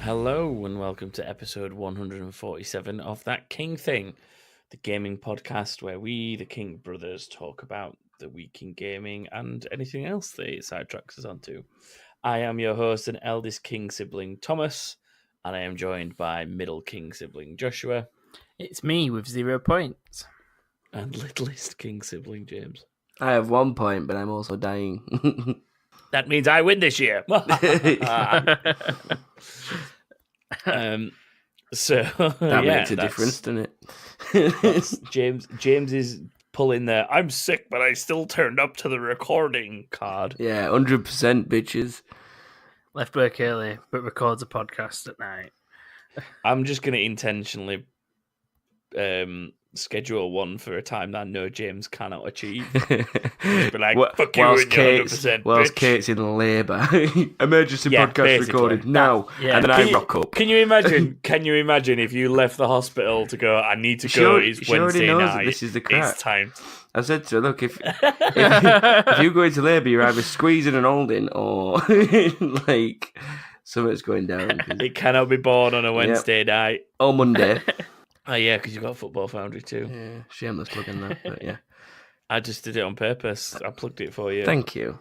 Hello and welcome to episode 147 of That King Thing, the gaming podcast where we, the King brothers, talk about the week in gaming and anything else that it sidetracks us onto. I am your host and eldest King sibling, Thomas, and I am joined by middle King sibling, Joshua. It's me with 0 points. And littlest King sibling, James. I have 1 point, but I'm also dying. That means I win this year. So that makes a difference, doesn't it? James is pulling the "I'm sick, but I still turned up to the recording" card. Yeah, 100% bitches. Left work early, but records a podcast at night. I'm just going to intentionally schedule one for a time that I know James cannot achieve. Just be like, fuck you and your 100%, whilst Kate's in labour. Emergency podcast basically recorded now. And then I rock up. Can you imagine if you left the hospital to go, I need to go, it's Wednesday night. This is the crack. It's time. I said to her, look, if you go into labour, you're either squeezing and holding or like something's going down. It cannot be born on a Wednesday night. Or Monday. Oh, yeah, because you've got Football Foundry too. Yeah, shameless plugging that, but yeah. I just did it on purpose. I plugged it for you. Thank you.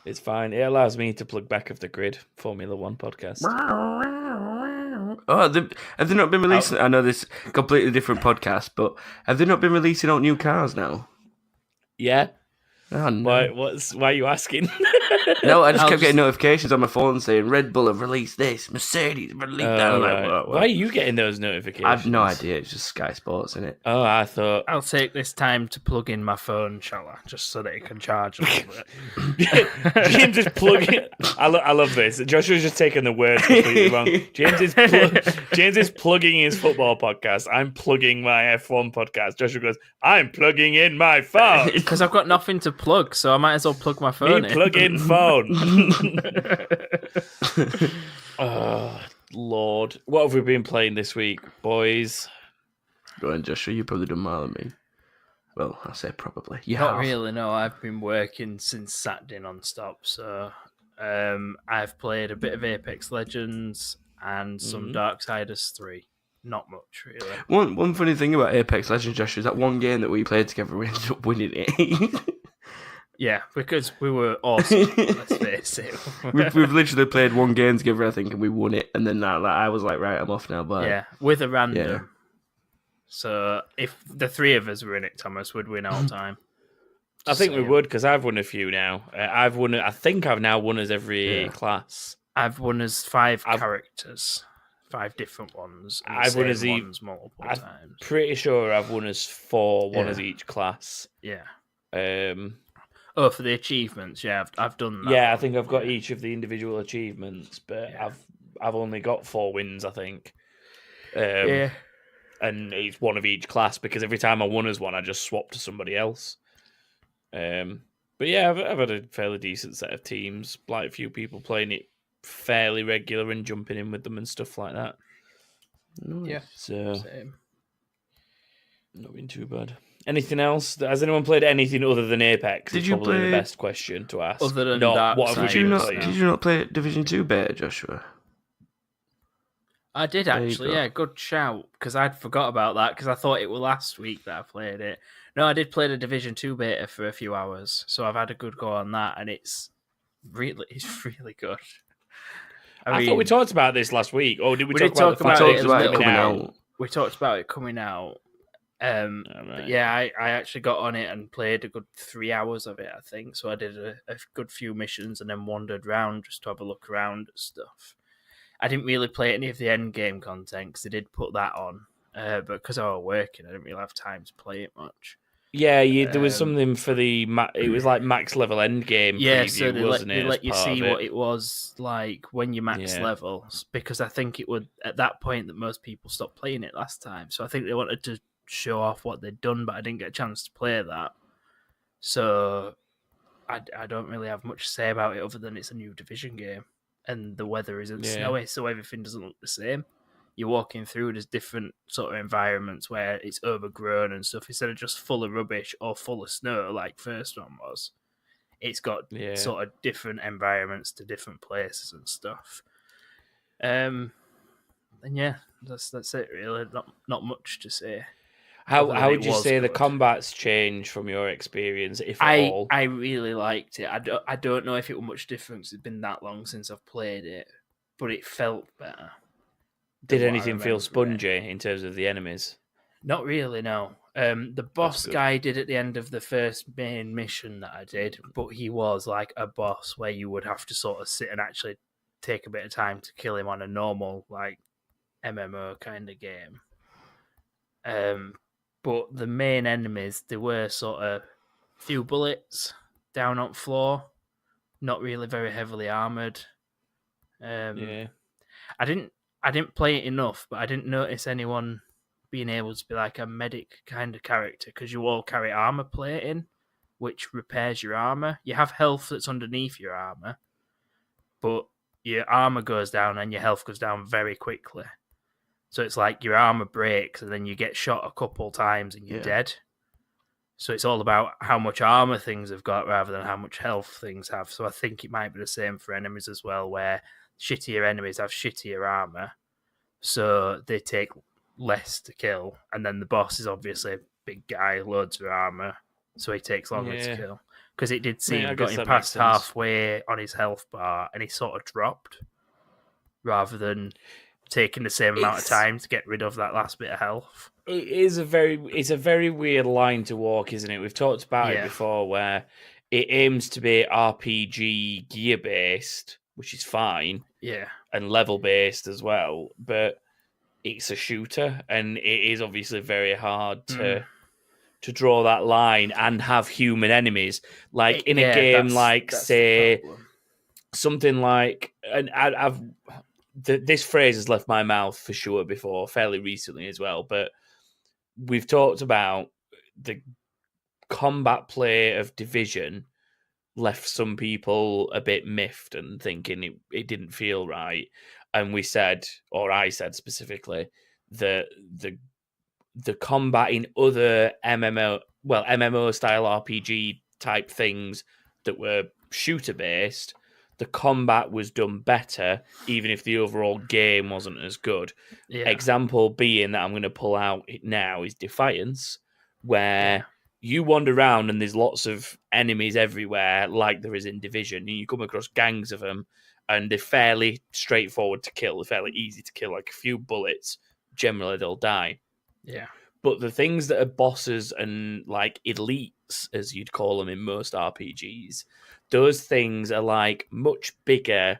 It's fine. It allows me to plug Back of the Grid, Formula One podcast. Oh, have they not been releasing... I know this is a completely different podcast, but have they not been releasing out new cars now? Yeah. Oh, no. Why are you asking? No, I just kept getting notifications on my phone saying Red Bull have released this, Mercedes have released that. Right. Like, why are you getting those notifications? I have no idea. It's just Sky Sports, isn't it? Oh, I thought... I'll take this time to plug in my phone, shall I? Just so that it can charge a little bit. James is plugging... I love this. Joshua's just taking the words completely wrong. James is plugging his football podcast. I'm plugging my F1 podcast. Joshua goes, I'm plugging in my phone. Because I've got nothing to plug, so I might as well plug my phone in. Plug in phone. Oh, Lord. What have we been playing this week, boys? Go on, Joshua. You've probably done more than me. Well, I say probably. Not really, no. I've been working since Saturday non-stop, so I've played a bit of Apex Legends and some Darksiders 3. Not much, really. One funny thing about Apex Legends, Joshua, is that one game that we played together, we ended up winning it. Yeah, because we were awesome, let's face it. we've literally played one game together, I think, and we won it. And then I was like, right, I'm off now. Bye. Yeah, with a random. Yeah. So if the three of us were in it, Thomas would win all time. I think we would, because I've won a few now. I think I've now won as every class. I've won as 5 characters. 5 different ones. I've won as ones multiple times. Pretty sure I've won as 4, one as each class. Yeah. For the achievements, yeah, I've done that. Yeah, I think I've got each of the individual achievements, but I've only got 4 wins, I think. And it's one of each class, because every time I won as one, I just swapped to somebody else. But yeah, I've had a fairly decent set of teams, like a few people playing it fairly regular and jumping in with them and stuff like that. Yeah, so same. Not been too bad. Anything else? Has anyone played anything other than Apex? Did you probably play the best question to ask. Other than Did you not play Division 2 beta, Joshua? I did actually. Yeah, good shout, because I'd forgot about that because I thought it was last week that I played it. No, I did play the Division 2 beta for a few hours, so I've had a good go on that, and it's really good. I thought we talked about this last week. Or did we talk about it coming out? We talked about it coming out. But yeah, I actually got on it and played a good 3 hours of it, I think. So I did a good few missions and then wandered around just to have a look around at stuff. I didn't really play any of the end game content because they did put that on, but because I was working, I didn't really have time to play it much. Yeah, there was something for it was like max level end game. Yeah, preview, so they let you see what it was like when you max level, because I think it would at that point that most people stopped playing it last time. So I think they wanted to show off what they'd done, but I didn't get a chance to play that. So I don't really have much to say about it other than it's a new Division game and the weather isn't snowy, so everything doesn't look the same. You're walking through, there's different sort of environments where it's overgrown and stuff instead of just full of rubbish or full of snow like first one was. It's got sort of different environments to different places and stuff. And yeah, that's it really. Not much to say. How would you say the combat's changed from your experience, if at all? I really liked it. I don't know if it was much difference. It's been that long since I've played it, but it felt better. Did anything feel spongy in terms of the enemies? Not really, no. The boss guy did at the end of the first main mission that I did, but he was like a boss where you would have to sort of sit and actually take a bit of time to kill him on a normal like MMO kind of game. But the main enemies, they were sort of few bullets down on floor, not really very heavily armored. I didn't play it enough, but I didn't notice anyone being able to be like a medic kind of character because you all carry armor plating, which repairs your armor. You have health that's underneath your armor, but your armor goes down and your health goes down very quickly. So it's like your armor breaks and then you get shot a couple times and you're dead. So it's all about how much armor things have got rather than how much health things have. So I think it might be the same for enemies as well, where shittier enemies have shittier armor, so they take less to kill. And then the boss is obviously a big guy, loads of armor, so he takes longer to kill. Because it did seem got him past halfway on his health bar and he sort of dropped rather than taking the same amount of time to get rid of that last bit of health. It's a very weird line to walk, isn't it? We've talked about it before, where it aims to be RPG gear based, which is fine, and level based as well. But it's a shooter, and it is obviously very hard to draw that line and have human enemies, like in a game like say something like, and this phrase has left my mouth for sure before, fairly recently as well, but we've talked about the combat play of Division left some people a bit miffed and thinking it didn't feel right. And we said, or I said specifically, that the combat in other MMO style RPG type things that were shooter based, the combat was done better, even if the overall game wasn't as good. Example being that I'm going to pull out now is Defiance, where you wander around and there's lots of enemies everywhere, like there is in Division, and you come across gangs of them, and they're fairly straightforward to kill. They're fairly easy to kill, like a few bullets. Generally, they'll die. Yeah. But the things that are bosses and like elites, as you'd call them in most RPGs, those things are like much bigger,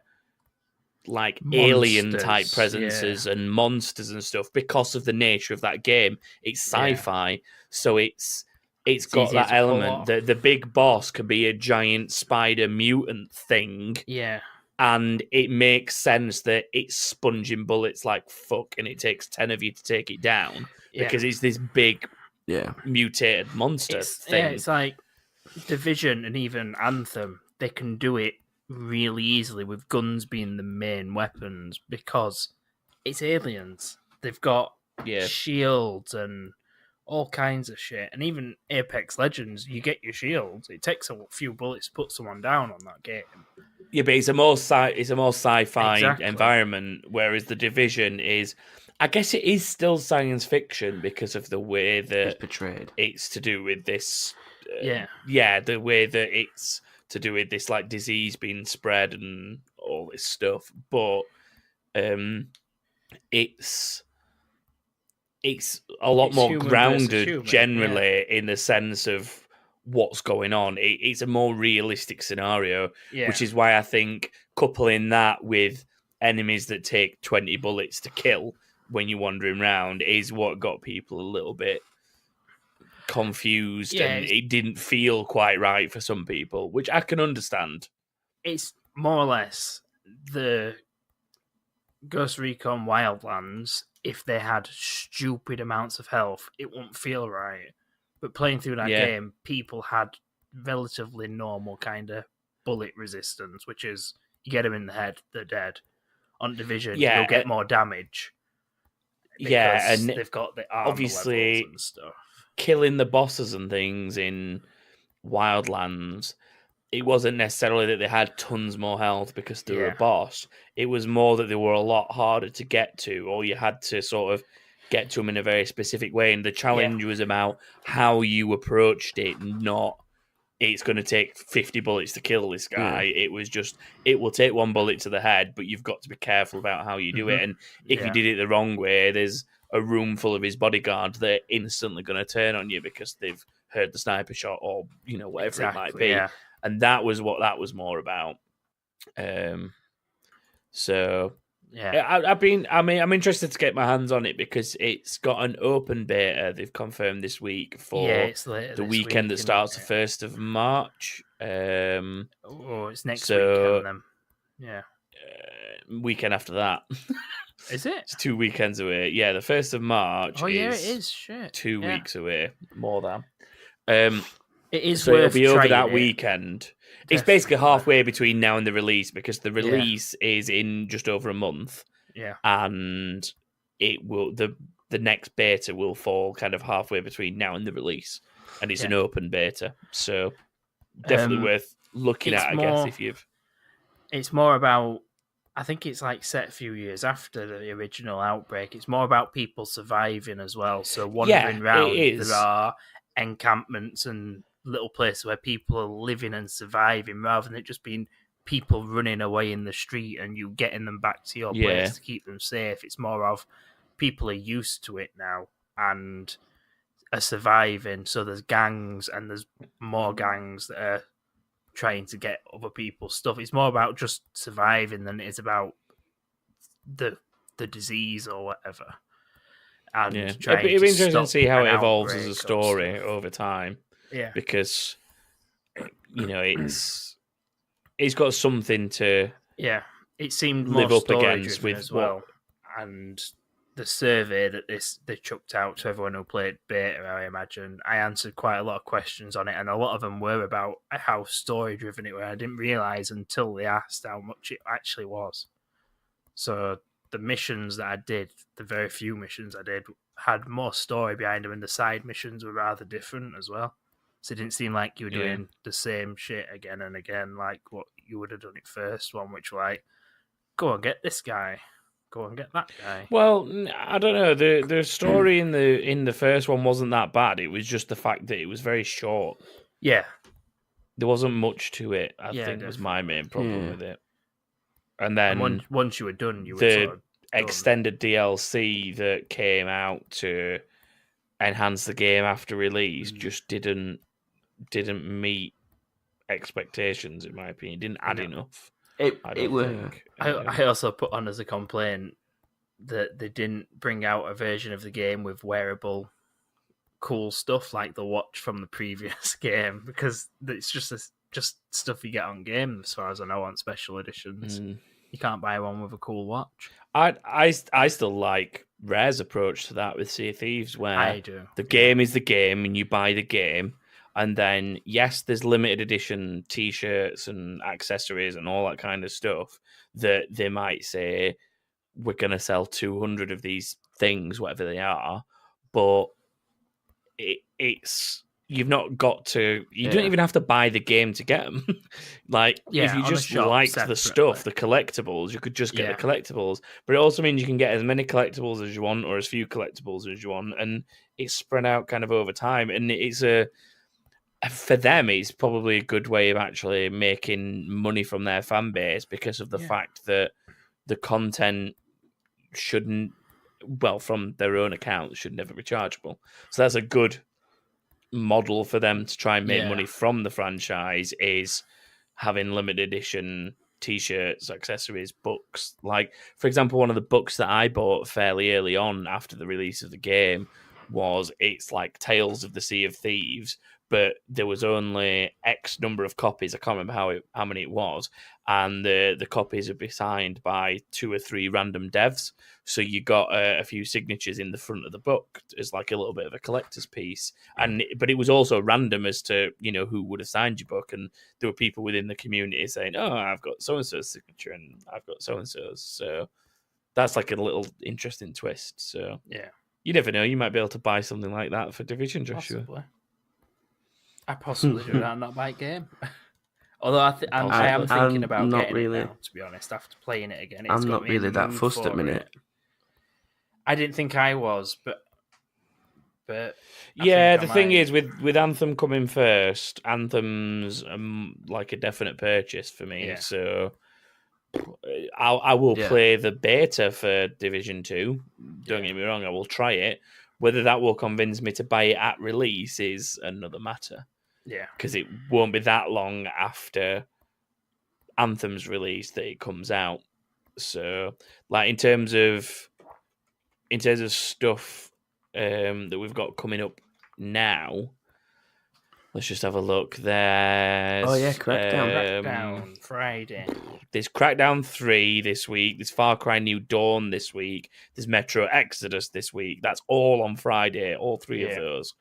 like alien type presences and monsters and stuff because of the nature of that game. It's sci-fi, so it's got that element. The big boss could be a giant spider mutant thing. Yeah. And it makes sense that it's sponging bullets like fuck, and it takes 10 of you to take it down because it's this big, mutated monster thing. Yeah, it's like Division and even Anthem. They can do it really easily with guns being the main weapons because it's aliens. They've got shields and all kinds of shit. And even Apex Legends, you get your shields. It takes a few bullets to put someone down on that game. Yeah, but it's a more sci-fi environment, whereas the Division is, I guess it is still science fiction because of the way that it's portrayed. It's to do with this, the way that it's to do with this like disease being spread and all this stuff. But it's a lot more grounded generally in the sense of what's going on. It's a more realistic scenario, which is why I think coupling that with enemies that take 20 bullets to kill when you're wandering around is what got people a little bit confused, and it didn't feel quite right for some people, which I can understand. It's more or less the Ghost Recon Wildlands. If they had stupid amounts of health, it wouldn't feel right. But playing through that game, people had relatively normal kind of bullet resistance, which is you get them in the head, they're dead. On Division, you'll get more damage. And they've got the armor obviously levels and stuff. Killing the bosses and things in Wildlands, it wasn't necessarily that they had tons more health because they were a boss. It was more that they were a lot harder to get to, or you had to sort of get to them in a very specific way. And the challenge was about how you approached it, not it's going to take 50 bullets to kill this guy. It was just, it will take one bullet to the head, but you've got to be careful about how you do it. And if you did it the wrong way, there's a room full of his bodyguards that are instantly going to turn on you because they've heard the sniper shot or, whatever it might be. Yeah. And that was what that was more about. So I'm interested to get my hands on it because it's got an open beta. They've confirmed this week for the weekend that starts the 1st of March. It's next weekend then. Yeah. Weekend after that. Is it? It's 2 weekends away. Yeah, the 1st of March. Oh yeah, it is. Shit. 2 weeks away. More than. It is so worth it'll be over that it. weekend. Definitely. It's basically halfway between now and the release because the release is in just over a month. Yeah. And it will the next beta will fall kind of halfway between now and the release. And it's an open beta. So definitely worth looking at, I guess, if you've It's more about, I think it's like set a few years after the original Outbreak. It's more about people surviving as well. So wandering around, there are encampments and little places where people are living and surviving rather than it just being people running away in the street and you getting them back to your place to keep them safe. It's more of people are used to it now and are surviving. So there's gangs and there's more gangs that are trying to get other people's stuff. It's more about just surviving than it is about the disease or whatever. And it'd be interesting to see how it evolves as a story over time. Yeah, because it's got something to it seemed live more up against with as well. And the survey that they chucked out to everyone who played beta, I imagine, I answered quite a lot of questions on it, and a lot of them were about how story driven it was. I didn't realize until they asked how much it actually was. So the missions that I did, the very few missions I did, had more story behind them, and the side missions were rather different as well. So it didn't seem like you were doing the same shit again and again, like what you would have done it first one, which were like, go and get this guy, go and get that guy. Well, I don't know. The story in the first one wasn't that bad. It was just the fact that it was very short. Yeah, there wasn't much to it. I think was my main problem with it. And then once you were done, you were the sort of extended DLC that came out to enhance the game after release just didn't meet expectations, in my opinion. It didn't add enough. I also put on as a complaint that they didn't bring out a version of the game with wearable cool stuff like the watch from the previous game, because it's just stuff you get on games, as far as I know, on special editions. You can't buy one with a cool watch. I still like Rare's approach to that with Sea of Thieves, where the game is the game and you buy the game, and then yes, there's limited edition T-shirts and accessories and all that kind of stuff that they might say we're going to sell 200 of these things, whatever they are, but it's you've not got to. You don't even have to buy the game to get them. Like if you just liked the stuff, the collectibles, you could just get the collectibles. But it also means you can get as many collectibles as you want, or as few collectibles as you want, and it's spread out kind of over time. And it's for them, it's probably a good way of actually making money from their fan base because of the fact that the content shouldn't, well, from their own account, should never be chargeable. So that's a good model for them to try and make money from the franchise, is having limited edition T-shirts, accessories, books. Like, for example, one of the books that I bought fairly early on after the release of the game it's like Tales of the Sea of Thieves, but there was only X number of copies. I can't remember how many it was, and the copies would be signed by 2 or 3 random devs. So you got a few signatures in the front of the book as like a little bit of a collector's piece, but it was also random as to who would have signed your book, and there were people within the community saying, "Oh, I've got so and so's signature, and I've got so and so's." So that's like a little interesting twist. So you never know, you might be able to buy something like that for Division, Joshua. I possibly do that and not buy a game. Although I am thinking about getting really, it now, to be honest, after playing it again. I'm not really that fussed at minute. I didn't think I was, but yeah, the thing is with Anthem coming first, Anthem's like a definite purchase for me. Yeah. So I will play the beta for Division 2. Don't get me wrong, I will try it. Whether that will convince me to buy it at release is another matter. Yeah, because it won't be that long after Anthem's release that it comes out. So, like in terms of stuff that we've got coming up now, let's just have a look. There's Crackdown Friday. There's Crackdown 3 this week. There's Far Cry New Dawn this week. There's Metro Exodus this week. That's all on Friday. All three of those.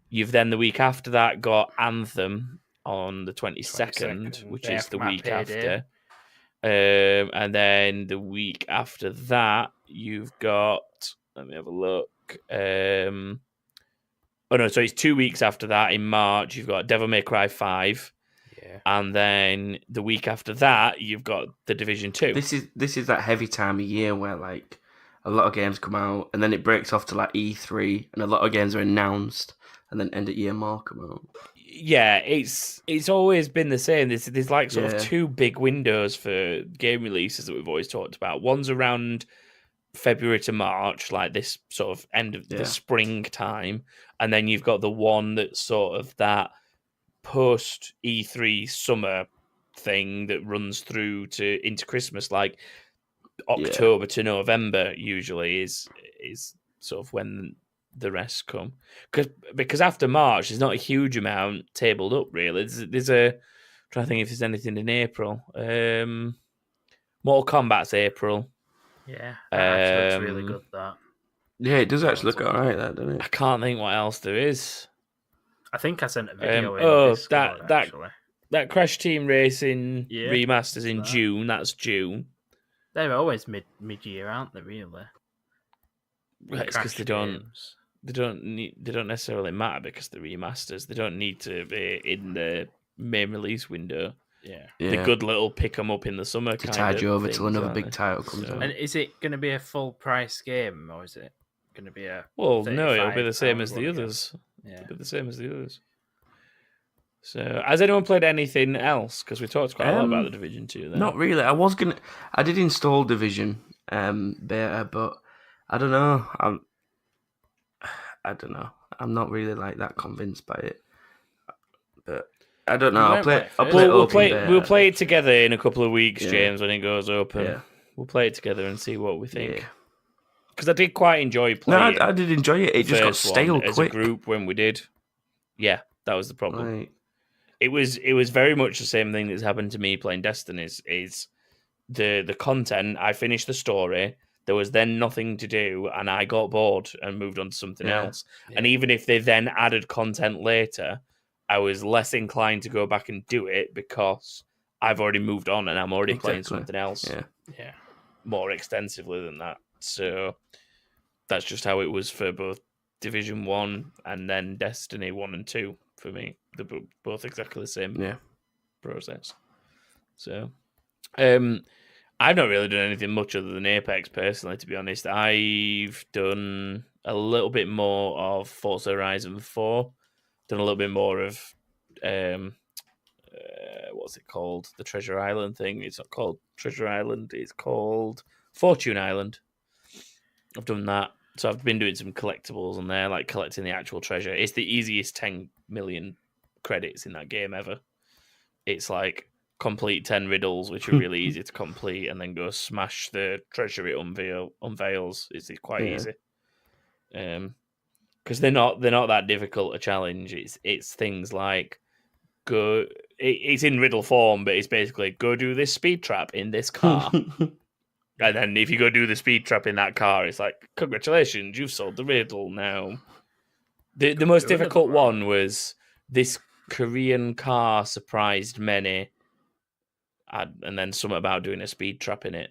You've then the week after that got Anthem on the 22nd, which is the week after. And then the week after that, you've got... Let me have a look. Oh, no, so it's 2 weeks after that. In March, you've got Devil May Cry 5. Yeah. And then the week after that, you've got The Division 2. This is that heavy time of year where, like, a lot of games come out, and then it breaks off to, like, E3, and a lot of games are announced, and then end of year more come out. Yeah, it's always been the same. There's like sort of two big windows for game releases that we've always talked about. One's around February to March, like this sort of end of the spring time, and then you've got the one that's sort of that post E3 summer thing that runs through into Christmas, like October to November. Usually is sort of when the rest come, because after March there's not a huge amount tabled up really. There's I'm trying to think if there's anything in April. Mortal Kombat's April. Yeah, that looks really good. That it does actually look alright. That doesn't it? I can't think what else there is. I think I sent a video. That Crash Team Racing remasters in June. That's June. They're always mid-year, aren't they? Really? It's because they don't necessarily matter because the remasters. They don't need to be in the main release window. Yeah. The good little pick 'em up in the summer to tide you over till another big title comes out. And is it going to be a full price game, or is it going to be a? Well, no, it'll be the same as the others. Yeah, it'll be the same as the others. So, has anyone played anything else? Because we talked quite a lot about the Division 2. Then. Not really. I did install Division beta, but I don't know. I don't know. I'm not really like that convinced by it. But I don't know. We'll play it together in a couple of weeks, James, when it goes open. Yeah. We'll play it together and see what we think. Because I did quite enjoy playing. No, I did enjoy it. It just got stale quick. As a group when we did. Yeah, that was the problem. Right. It was very much the same thing that's happened to me playing Destiny. Is the content? I finished the story. There was then nothing to do, and I got bored and moved on to something else. Yeah. And even if they then added content later, I was less inclined to go back and do it because I've already moved on and I'm already playing something else. Yeah, more extensively than that. So that's just how it was for both Division 1 and then Destiny 1 and 2 for me. They're both exactly the same process. So, I've not really done anything much other than Apex, personally, to be honest. I've done a little bit more of Forza Horizon 4. Done a little bit more of, what's it called? The Treasure Island thing. It's not called Treasure Island. It's called Fortune Island. I've done that. So I've been doing some collectibles on there, like collecting the actual treasure. It's the easiest 10 million credits in that game ever. It's like complete 10 riddles, which are really easy to complete, and then go smash the treasure it unveils. It's quite easy. Because they're not that difficult a challenge. It's things like it's in riddle form, but it's basically go do this speed trap in this car. And then if you go do the speed trap in that car, it's like, congratulations, you've solved the riddle now. The most difficult one was this Korean car surprised many, and then something about doing a speed trap in it.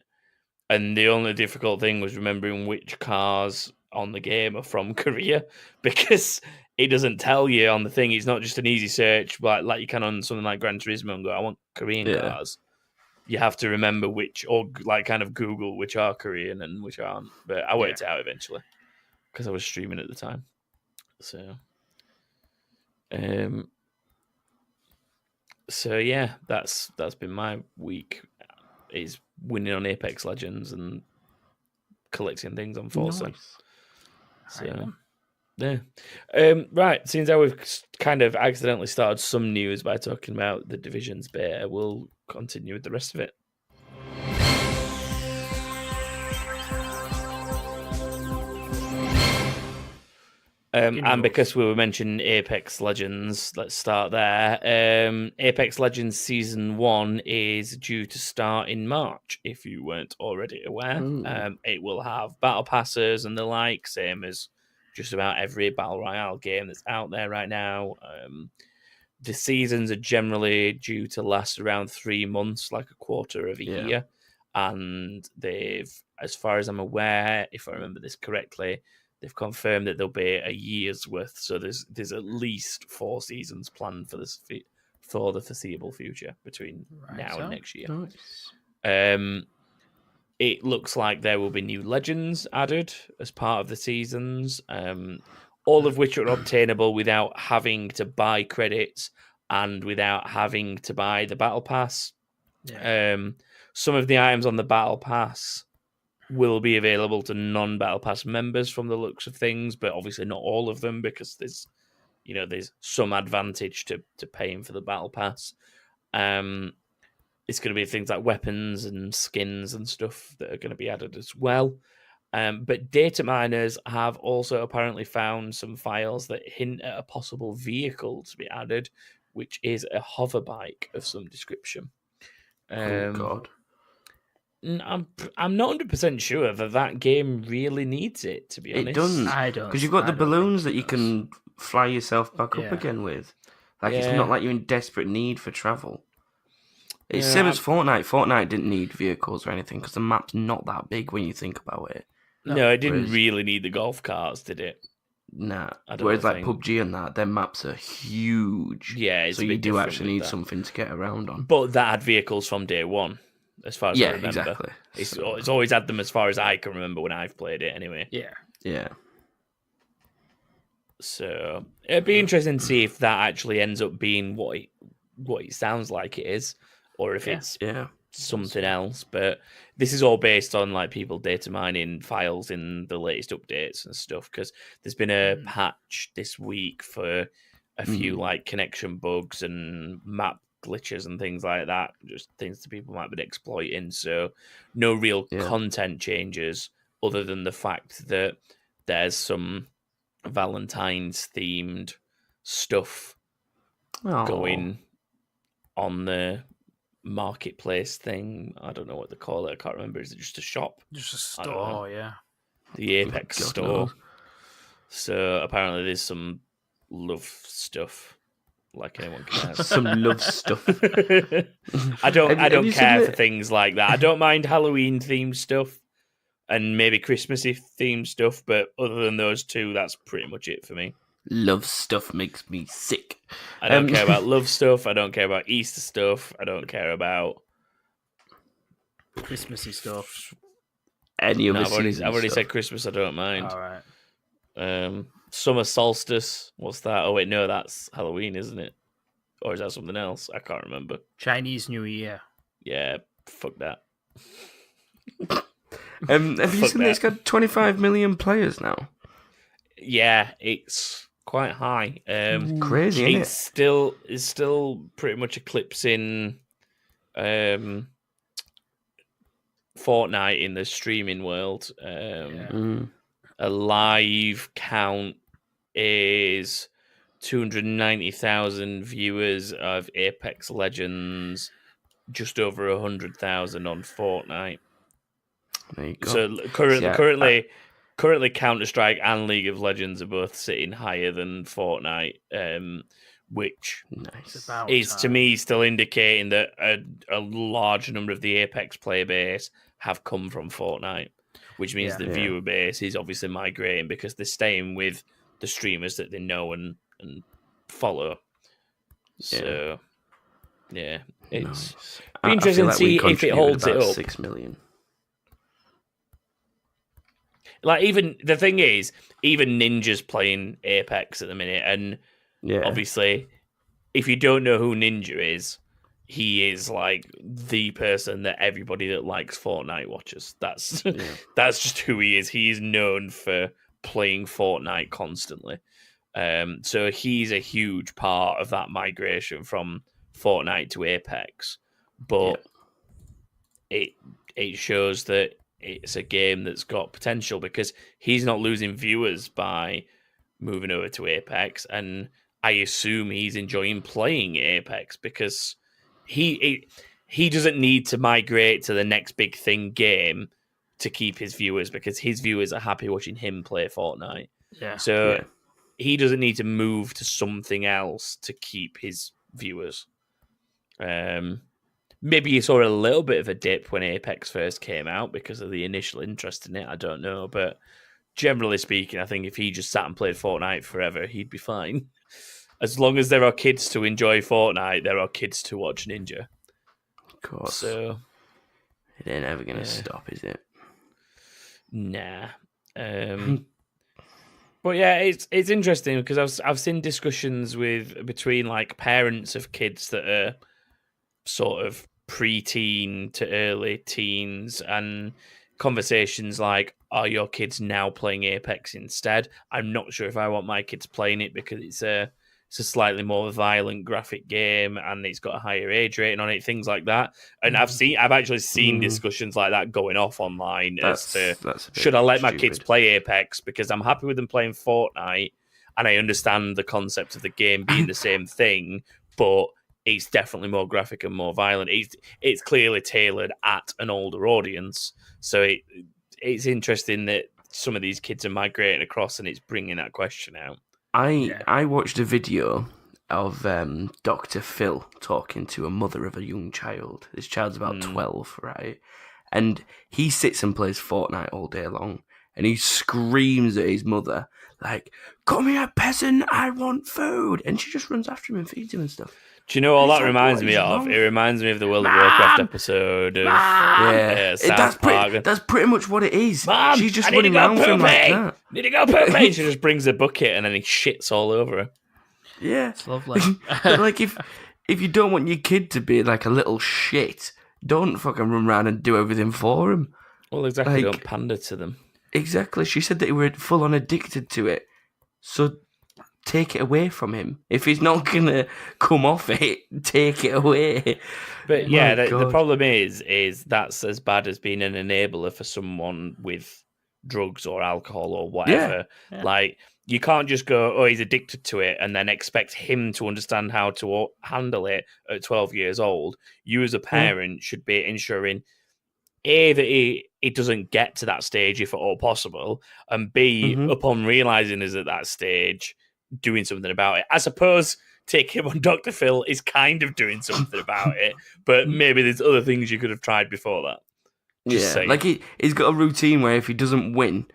And the only difficult thing was remembering which cars on the game are from Korea, because it doesn't tell you on the thing. It's not just an easy search like you can on something like Gran Turismo and go, I want Korean cars. You have to remember which, or like kind of Google which are Korean and which aren't. But I worked it out eventually because I was streaming at the time. So yeah, that's been my week. Is winning on Apex Legends and collecting things on Forza. Nice. So yeah, right. Since we've kind of accidentally started some news by talking about the Division's beta, we'll continue with the rest of it. And because we were mentioning Apex Legends, let's start there. Apex Legends Season 1 is due to start in March, if you weren't already aware. It will have battle passes and the like, same as just about every Battle Royale game that's out there right now. The seasons are generally due to last around 3 months, like a quarter of a year. And they've, as far as I'm aware, if I remember this correctly, they've confirmed that there'll be a year's worth, so there's at least 4 seasons planned for the foreseeable future between now and next year. Nice. It looks like there will be new legends added as part of the seasons, all of which are obtainable without having to buy credits and without having to buy the battle pass. Some of the items on the battle pass will be available to non-battle pass members from the looks of things, but obviously not all of them because there's some advantage to paying for the battle pass. It's going to be things like weapons and skins and stuff that are going to be added as well. But data miners have also apparently found some files that hint at a possible vehicle to be added, which is a hover bike of some description. Oh God. I'm not 100% sure that game really needs it, to be honest. It doesn't. I don't. Because you've got the balloons that you can fly yourself back up again with. It's not like you're in desperate need for travel. It's same as Fortnite. Fortnite didn't need vehicles or anything because the map's not that big when you think about it. No, it didn't really need the golf carts, did it? Nah. Whereas like PUBG and that, their maps are huge. Yeah, so you do actually need something to get around on. But that had vehicles from day one. As far as I remember. Exactly. It's always had them as far as I can remember when I've played it anyway. Yeah. So it'd be interesting to see if that actually ends up being what it sounds like it is, or if it's something else. But this is all based on like people data mining files in the latest updates and stuff, because there's been a patch this week for a few like connection bugs and map glitches and things like that, just things that people might have been exploiting. So no real content changes other than the fact that there's some Valentine's themed stuff going on the marketplace thing. I don't know what they call it. I can't remember. Is it just a shop? Just a store, The Apex store. So apparently there's some love stuff. Like anyone cares. Some love stuff. I don't care for things like that. I don't mind Halloween themed stuff and maybe Christmassy themed stuff, but other than those two, that's pretty much it for me. Love stuff makes me sick. I don't care about love stuff. I don't care about Easter stuff. I don't care about Christmassy stuff. I've already said Christmas. I don't mind. All right. Summer solstice. What's that? Oh wait, no, that's Halloween, isn't it? Or is that something else? I can't remember. Chinese New Year. Yeah, fuck that. Have you seen that it's got 25 million players now? Yeah, it's quite high. Crazy, isn't it? It's still pretty much eclipsing Fortnite in the streaming world. A live count is 290,000 viewers of Apex Legends, just over 100,000 on Fortnite. There you go. So currently Counter-Strike and League of Legends are both sitting higher than Fortnite, which is to me still indicating that a large number of the Apex player base have come from Fortnite, which means the viewer base is obviously migrating because they're staying with the streamers that they know and follow. So, yeah, it's be interesting to see if it holds it up. 6 million. Like, even the thing is, even Ninja's playing Apex at the minute, and obviously, if you don't know who Ninja is, he is like the person that everybody that likes Fortnite watches. That's that's just who he is. He is known for playing Fortnite constantly. So he's a huge part of that migration from Fortnite to Apex. But it shows that it's a game that's got potential because he's not losing viewers by moving over to Apex, and I assume he's enjoying playing Apex because he doesn't need to migrate to the next big thing game to keep his viewers, because his viewers are happy watching him play Fortnite. He doesn't need to move to something else to keep his viewers. Maybe you saw a little bit of a dip when Apex first came out because of the initial interest in it. I don't know. But generally speaking, I think if he just sat and played Fortnite forever, he'd be fine. As long as there are kids to enjoy Fortnite, there are kids to watch Ninja. Of course. So it ain't ever going to stop, is it? Nah. But yeah, it's interesting because I've seen discussions between like parents of kids that are sort of pre-teen to early teens, and conversations like, are your kids now playing Apex instead? I'm not sure if I want my kids playing it because it's a slightly more violent graphic game and it's got a higher age rating on it, things like that. And I've actually seen discussions like that going off online as to should I let my kids play Apex because I'm happy with them playing Fortnite and I understand the concept of the game being the same thing, but it's definitely more graphic and more violent. It's clearly tailored at an older audience. So it's interesting that some of these kids are migrating across and it's bringing that question out. I watched a video of Dr. Phil talking to a mother of a young child. This child's about 12, right? And he sits and plays Fortnite all day long. And he screams at his mother, like, come here, peasant, I want food. And she just runs after him and feeds him and stuff. Do you know what that reminds me of? It reminds me of the World of Warcraft episode of South Park. That's pretty much what it is. Mom, she's just running around with him like that. Need to go poop. She just brings a bucket and then he shits all over her. Yeah. It's lovely. But like, if you don't want your kid to be like a little shit, don't fucking run around and do everything for him. Well, exactly. Don't pander to them. Exactly. She said that he were full on addicted to it. So take it away from him. If he's not going to come off it, take it away. But yeah, the problem is that's as bad as being an enabler for someone with drugs or alcohol or whatever. Yeah. Like, you can't just go, oh, he's addicted to it, and then expect him to understand how to handle it at 12 years old. You as a parent should be ensuring, A, that he doesn't get to that stage if at all possible, and B, upon realising he's at that stage, doing something about it. I suppose taking him on Dr. Phil is kind of doing something about it, but maybe there's other things you could have tried before that. Just saying. Like he's got a routine where if he doesn't win,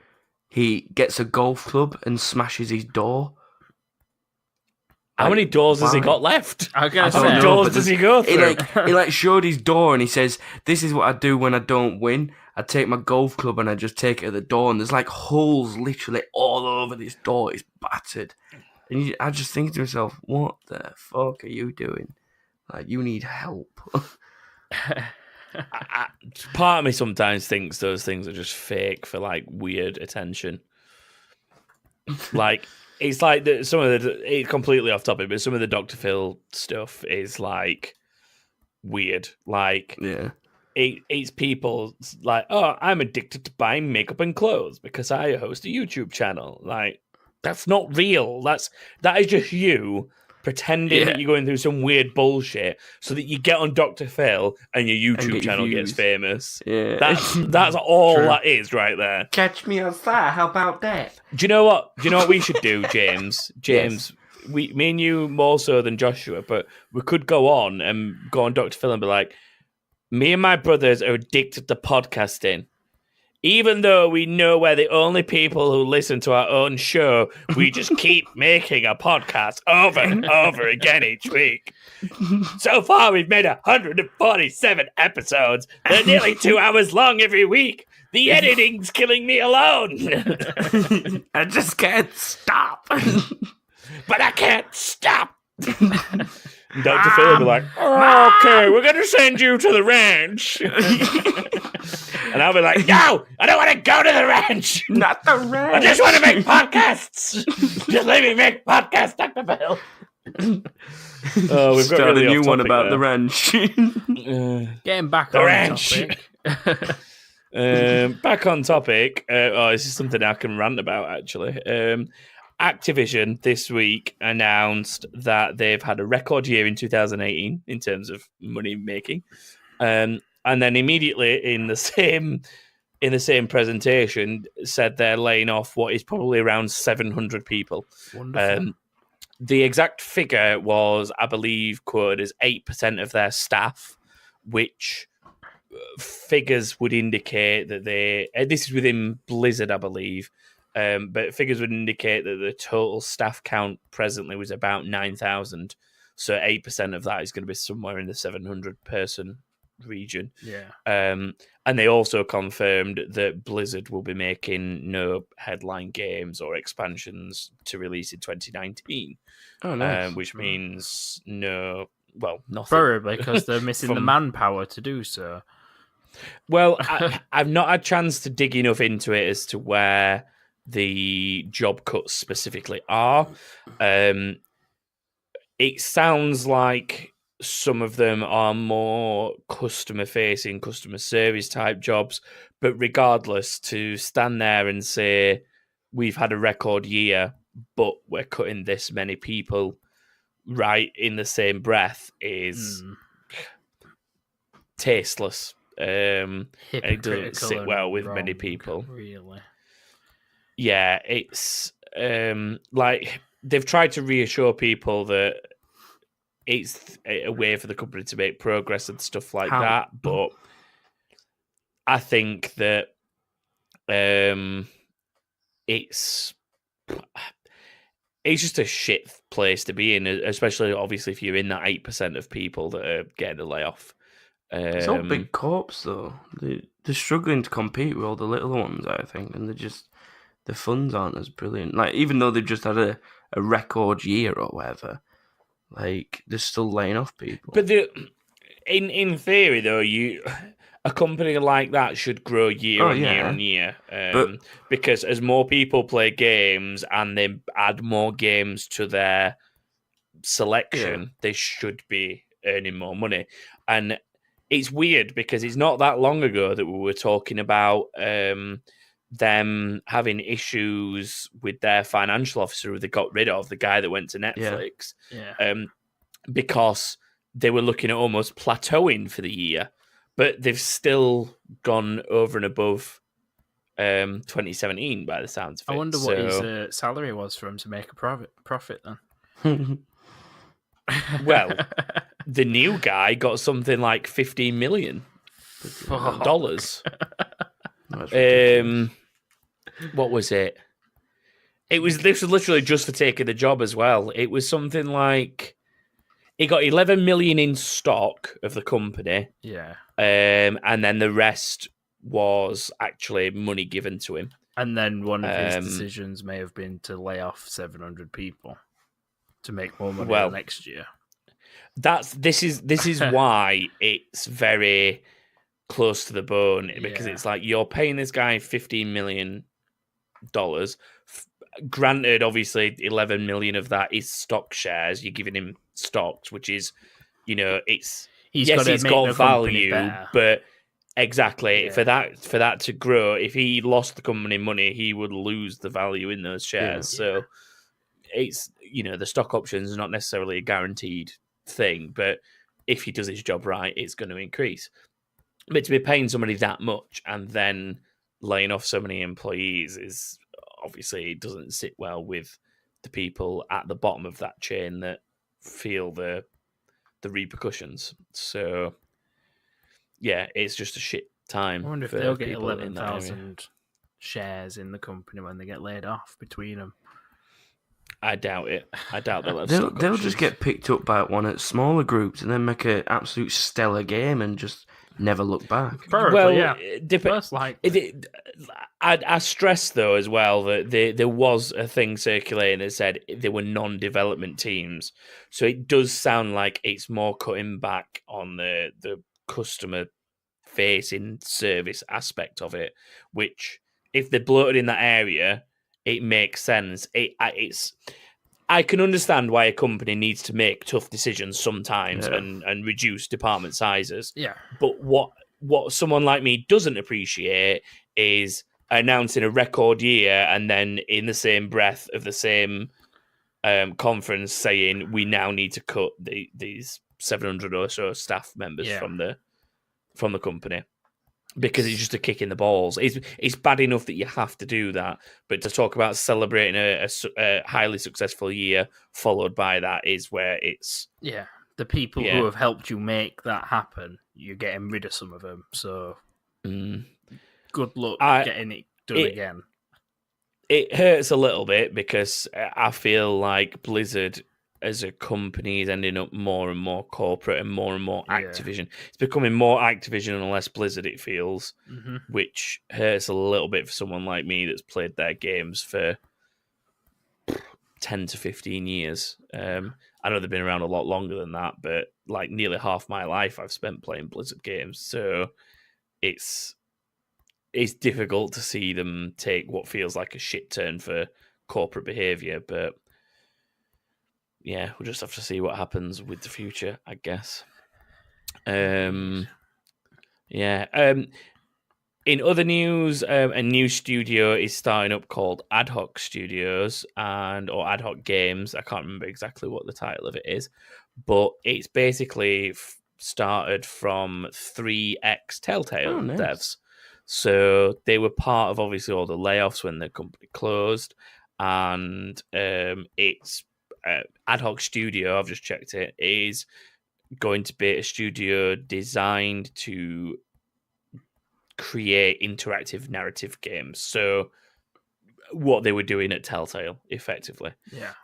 he gets a golf club and smashes his door. How many doors has he got left? How many doors does he go through? He showed his door and he says, this is what I do when I don't win. I take my golf club and I just take it at the door, and there's like holes literally all over this door. It's battered. And I just think to myself, what the fuck are you doing? Like, you need help. Part of me sometimes thinks those things are just fake for like weird attention. Like, it's like it's completely off topic, but some of the Dr. Phil stuff is like weird. Like, it's people like, oh, I'm addicted to buying makeup and clothes because I host a YouTube channel. Like, that's not real. That is just you pretending that you're going through some weird bullshit so that you get on Dr. Phil and your YouTube channel gets famous. Yeah. That's all that is right there. Catch me on fire. How about that? Do you know what we should do, James? James, me and you more so than Joshua, but we could go on Dr. Phil and be like, me and my brothers are addicted to podcasting. even though we know we're the only people who listen to our own show, we just keep making a podcast over and over again each week. So far, we've made 147 episodes. They're nearly 2 hours long every week. The editing's killing me alone. I just can't stop. But I can't stop. Dr. Phil will be like, okay, we're going to send you to the ranch. And I'll be like, no, I don't want to go to the ranch. Not the ranch. I just want to make podcasts. Just let me make podcasts, Dr. Phil. Oh, we've got a new one about the ranch. Getting back the on ranch. topic. Back on topic. This is something I can rant about, actually. Activision this week announced that they've had a record year in 2018 in terms of money making, and then immediately in the same presentation said they're laying off what is probably around 700 people. Wonderful. The exact figure was, I believe, quoted as 8% of their staff, which figures would indicate that this is within Blizzard, I believe. But figures would indicate that the total staff count presently was about 9,000. So 8% of that is going to be somewhere in the 700 person region. Yeah. And they also confirmed that Blizzard will be making no headline games or expansions to release in 2019. Oh, nice. Which means nothing. Probably because they're missing the manpower to do so. Well, I've not had a chance to dig enough into it as to where the job cuts specifically are. It sounds like some of them are more customer facing, customer service type jobs, but regardless, to stand there and say we've had a record year but we're cutting this many people right in the same breath is tasteless. It doesn't sit well with many people. Really. Yeah, it's like they've tried to reassure people that it's a way for the company to make progress and stuff like that, but I think that it's just a shit place to be in, especially obviously if you're in that 8% of people that are getting a layoff. It's all big corps though. They're struggling to compete with all the little ones, I think, and the funds aren't as brilliant. Like, even though they've just had a record year or whatever, like, they're still laying off people. But in theory, though, a company like that should grow year on year. Because as more people play games and they add more games to their selection, they should be earning more money. And it's weird because it's not that long ago that we were talking about them having issues with their financial officer who they got rid of, the guy that went to Netflix, because they were looking at almost plateauing for the year, but they've still gone over and above 2017 by the sounds of it. I wonder what his salary was for him to make a profit then. Well, the new guy got something like $15 million. What was it? This was literally just for taking the job as well. It was something like he got 11 million in stock of the company. Yeah. And then the rest was actually money given to him. And then one of his decisions may have been to lay off 700 people to make more money next year. This is why it's very close to the bone, because it's like you're paying this guy $15 million. Granted, obviously, 11 million of that is stock shares. You're giving him stocks, which is, it's got value, but exactly for that to grow, if he lost the company money, he would lose the value in those shares. So it's the stock options is not necessarily a guaranteed thing, but if he does his job right, it's going to increase. But to be paying somebody that much and then laying off so many employees is obviously it doesn't sit well with the people at the bottom of that chain that feel the repercussions. So yeah, it's just a shit time. I wonder if they'll get 11,000 shares in the company when they get laid off between them. I doubt it. I doubt they'll just get picked up by one at smaller groups and then make an absolute stellar game and just never look back. Probably, yeah. I stress though as well that there was a thing circulating that said there were non-development teams, so it does sound like it's more cutting back on the customer-facing service aspect of it. Which, if they're bloated in that area, it makes sense. I can understand why a company needs to make tough decisions sometimes and reduce department sizes. Yeah. But what someone like me doesn't appreciate is announcing a record year and then in the same breath of the same conference saying we now need to cut these 700 or so staff members from the company. Because it's just a kick in the balls. It's bad enough that you have to do that, but to talk about celebrating a highly successful year followed by that is where it's... Yeah, the people who have helped you make that happen, you're getting rid of some of them, so good luck getting it done again. It hurts a little bit because I feel like Blizzard as a company is ending up more and more corporate and more Activision. It's becoming more Activision and less Blizzard, it feels, which hurts a little bit for someone like me that's played their games for 10 to 15 years. I know they've been around a lot longer than that, but like nearly half my life I've spent playing Blizzard games, so it's difficult to see them take what feels like a shit turn for corporate behaviour, but yeah, we'll just have to see what happens with the future, I guess. In other news, a new studio is starting up called Adhoc Studios or Adhoc Games. I can't remember exactly what the title of it is, but it's basically started from 3X TellTale devs. So they were part of obviously all the layoffs when the company closed, and it's Adhoc Studio, I've just checked it, is going to be a studio designed to create interactive narrative games. So what they were doing at TellTale, effectively. Yeah.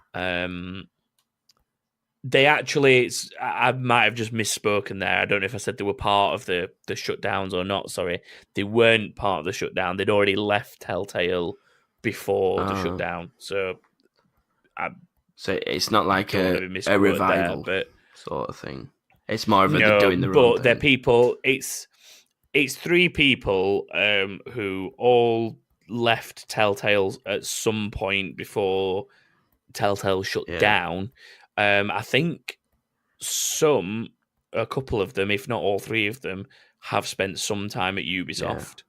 They actually, I might have just misspoken there. I don't know if I said they were part of the shutdowns or not. Sorry. They weren't part of the shutdown. They'd already left TellTale before the shutdown. So it's not like a revival sort of thing. It's more of they're doing the wrong thing. But they're people. It's 3 people who all left TellTale at some point before TellTale shut down. I think a couple of them, if not all 3 of them, have spent some time at Ubisoft.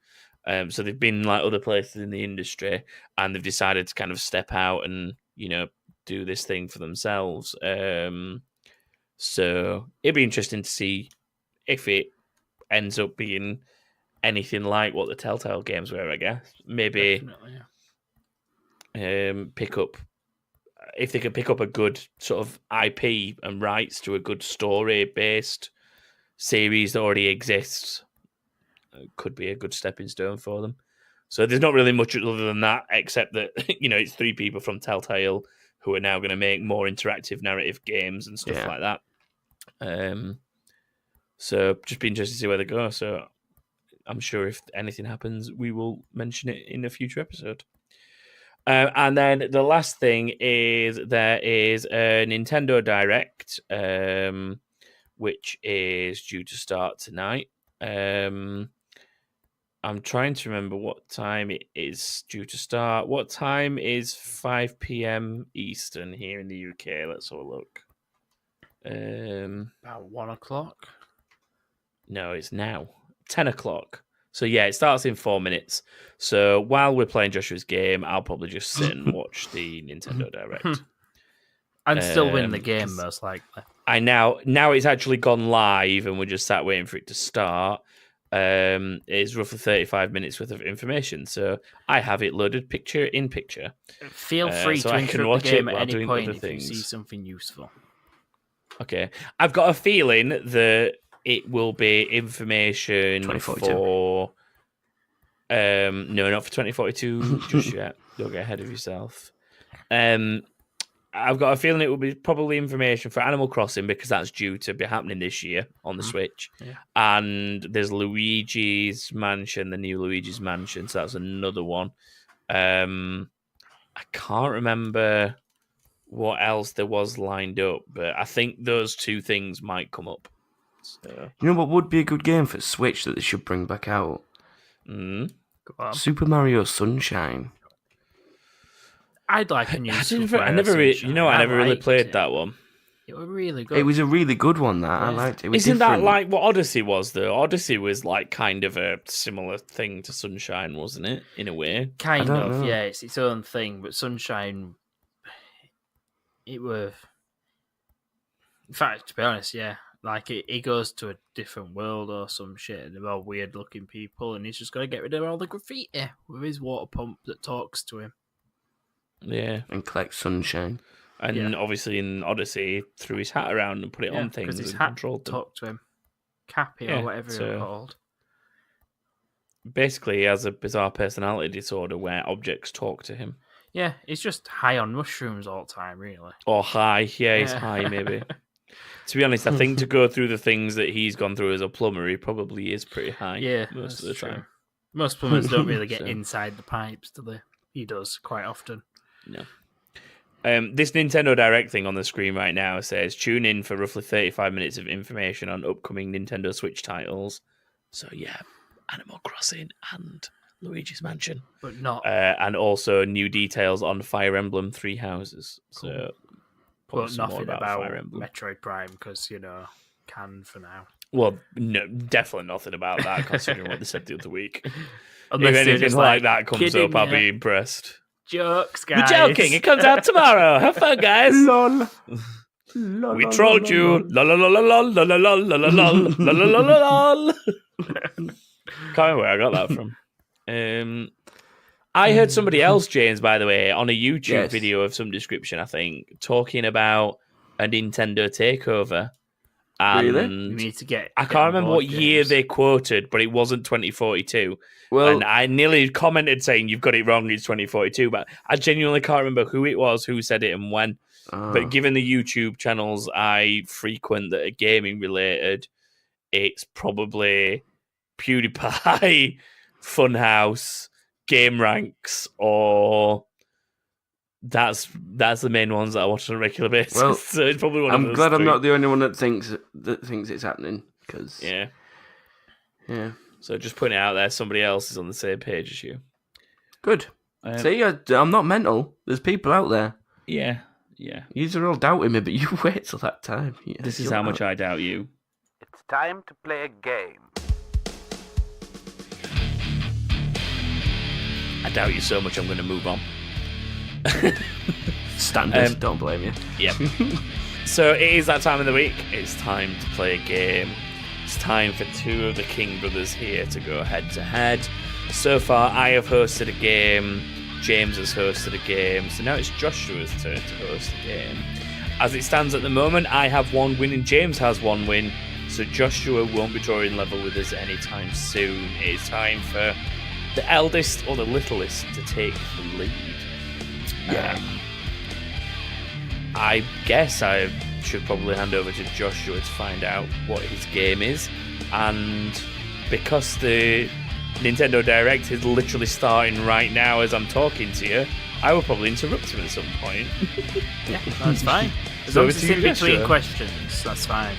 So they've been like other places in the industry, and they've decided to kind of step out and do this thing for themselves. So it'd be interesting to see if it ends up being anything like what the TellTale games were, I guess. Maybe pick up, if they could pick up a good sort of IP and rights to a good story-based series that already exists, it could be a good stepping stone for them. So there's not really much other than that, except that it's 3 people from TellTale who are now going to make more interactive narrative games and stuff like that. So just be interested to see where they go. So I'm sure if anything happens, we will mention it in a future episode. And then the last thing is there is a Nintendo Direct, which is due to start tonight. I'm trying to remember what time it is due to start. What time is 5 p.m. Eastern here in the UK? Let's have a look. About 1 o'clock? No, it's now 10 o'clock. So yeah, it starts in 4 minutes. So while we're playing Joshua's game, I'll probably just sit and watch the Nintendo Direct. And still win the game, most likely. Now it's actually gone live, and we're just sat waiting for it to start. It's roughly 35 minutes worth of information, so I have it loaded picture in picture. Feel free to interrupt the game at any point if you see something useful. Okay, I've got a feeling that it will be information 2042. for. No, not for 2042 just yet. Don't get ahead of yourself. I've got a feeling it will be probably information for Animal Crossing because that's due to be happening this year on the Switch. Yeah. And there's Luigi's Mansion, the new Luigi's Mansion, so that's another one. I can't remember what else there was lined up, but I think those two things might come up. So. You know what would be a good game for Switch that they should bring back out? Super Mario Sunshine. I'd like a new Super I Mario Sunshine. I never really played that one. It was really good. It was a really good one, that. I liked it. It was Isn't different. that like what Odyssey was, though? Odyssey was like kind of a similar thing to Sunshine, wasn't it? In a way. Kind of, yeah. It's its own thing, but Sunshine, it was... In fact, to be honest, yeah. Like, he goes to a different world or some shit, and they're all weird-looking people, and he's just got to get rid of all the graffiti with his water pump that talks to him. Yeah. And collect sunshine. And obviously in Odyssey, threw his hat around and put it on things his and hat controlled them. talked to him. Cappy or whatever it's called. Basically, he has a bizarre personality disorder where objects talk to him. Yeah, he's just high on mushrooms all the time, really. Or high. Yeah, he's high, maybe. To be honest, I think to go through the things that he's gone through as a plumber, he probably is pretty high most of the time. Most plumbers don't really get inside the pipes, do they? He does quite often. No. This Nintendo Direct thing on the screen right now says, tune in for roughly 35 minutes of information on upcoming Nintendo Switch titles. So yeah, Animal Crossing and Luigi's Mansion. But not... and also new details on Fire Emblem Three Houses. Cool. So, but nothing about Metroid Prime, because, can for now. Well, no, definitely nothing about that, considering what they said the other week. Unless if anything like that comes up, I'll be impressed. Jokes, guys. We're joking. It comes out tomorrow. Have fun, guys. Lol. We trolled you. Lol, lol, lol, lol, lol, lol, lol, lol, lol, lol, lol, lol. Can't remember where I got that from. I heard somebody else, James, by the way, on a YouTube video of some description, I think, talking about a Nintendo takeover. And really? You need to get. I can't remember what year they quoted, but it wasn't 2042. Well, and I nearly commented saying you've got it wrong, it's 2042, but I genuinely can't remember who it was, who said it, and when. But given the YouTube channels I frequent that are gaming related, it's probably PewDiePie, Funhouse, Game Ranks, or that's the main ones that I watch on a regular basis. Well, so it's probably one of those glad three. I'm not the only one that thinks it's happening. Cause yeah. So just putting it out there, somebody else is on the same page as you. Good. See, I'm not mental. There's people out there. Yeah. You're all doubting me, but you wait till that time. Yeah, this is how much I doubt you. It's time to play a game. I doubt you so much I'm going to move on. Standard, don't blame you. Yep. So it is that time of the week. It's time to play a game. It's time for two of the King brothers here to go head to head. So far, I have hosted a game. James has hosted a game. So now it's Joshua's turn to host a game. As it stands at the moment, I have one win and James has one win. So Joshua won't be drawing level with us anytime soon. It's time for the eldest or the littlest to take the lead. Yeah. I guess I should probably hand over to Joshua to find out what his game is. And because the Nintendo Direct is literally starting right now as I'm talking to you, I will probably interrupt him at some point. Yeah, that's fine. As long as it's in between questions, that's fine.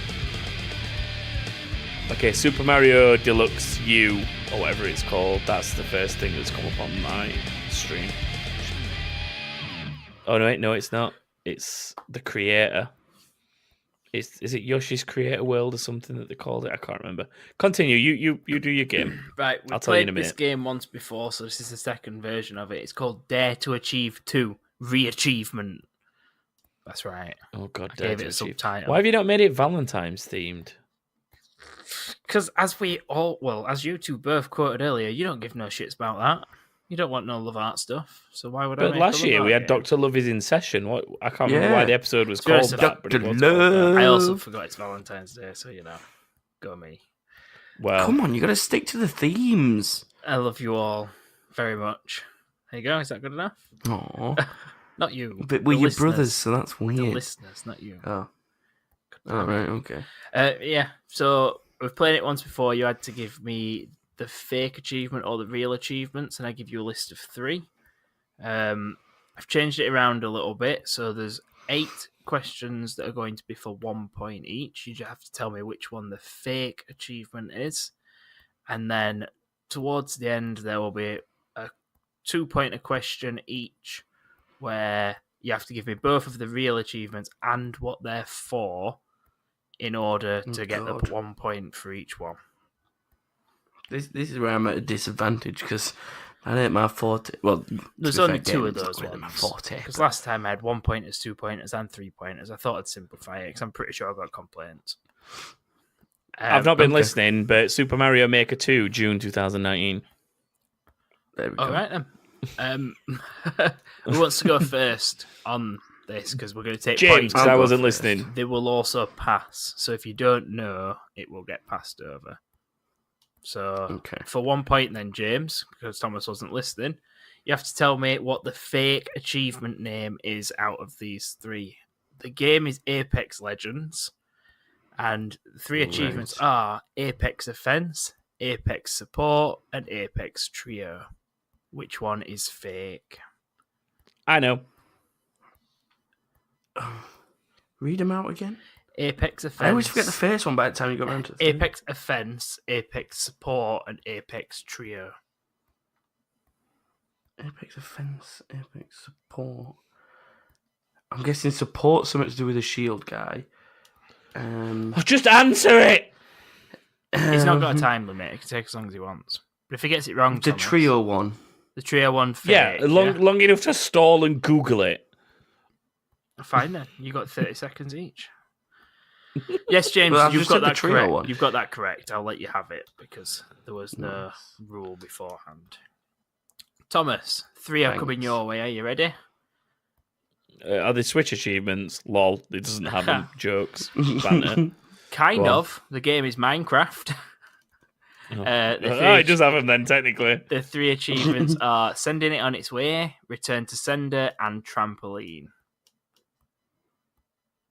Okay, Super Mario Deluxe U, or whatever it's called, that's the first thing that's come up on my stream. Oh, no, it's not. It's the creator. Is it Yoshi's Creator World or something that they called it? I can't remember. Continue. You do your game. Right, I'll tell you in a minute. This game once before, so this is the second version of it. It's called Dare to Achieve 2 Re-Achievement. That's right. Oh God, I gave it a subtitle. Why have you not made it Valentine's themed? Because as you two both quoted earlier, you don't give no shits about that. You don't want no love art stuff, so why would I? But last year we had Dr. Love is in session. What I can't remember why the episode was called that. But it was Love. I also forgot it's Valentine's Day, so you know. Go me. Well, come on, you got to stick to the themes. I love you all very much. There you go. Is that good enough? Aww. Not you. But we're the your listeners. brothers, so that's weird. The listeners, not you. Oh. God All damn it. right, okay. Yeah, so we've played it once before. You had to give me the fake achievement or the real achievements, and I give you a list of 3. I've changed it around a little bit, so there's 8 questions that are going to be for 1 point each. You just have to tell me which one the fake achievement is, and then towards the end there will be a 2-pointer question each, where you have to give me both of the real achievements and what they're for, in order to get the 1 point for each one. This is where I'm at a disadvantage because that ain't my forte. Well, there's only 2 of those ones. ones. Forte. Because last time I had 1 pointers, 2 pointers, and 3 pointers. I thought I'd simplify it because I'm pretty sure I got complaints. I've not been listening, but Super Mario Maker 2, June 2019. There we go. All right then. Who wants to go first on this? Because we're going to take James, points. because I wasn't listening. They will also pass. So if you don't know, it will get passed over. So for 1 point then, James, because Thomas wasn't listening, you have to tell me what the fake achievement name is out of these 3. The game is Apex Legends, and the 3 achievements are Apex Offense, Apex Support, and Apex Trio. Which one is fake? I know. Read them out again. Apex Offense. I always forget the first one by the time you got around to it. Apex Offense, Apex Support, and Apex Trio. Apex Offense, Apex Support. I'm guessing support something to do with the shield guy. Just answer it! He's not got a time limit. He can take as long as he wants. But if he gets it wrong, The Thomas, trio one. The Trio one fake. Long enough to stall and Google it. Fine then. You got 30 seconds each. Yes, James, Well, you've got that trio correct. one. You've got that correct. I'll let you have it because there was no rule beforehand. Thomas, 3 are coming your way. Are you ready? Are they Switch achievements? Lol, it doesn't have them. Jokes. Banter. Kind of. The game is Minecraft. It does have them then, technically. The 3 achievements are Sending It on Its Way, Return to Sender, and Trampoline.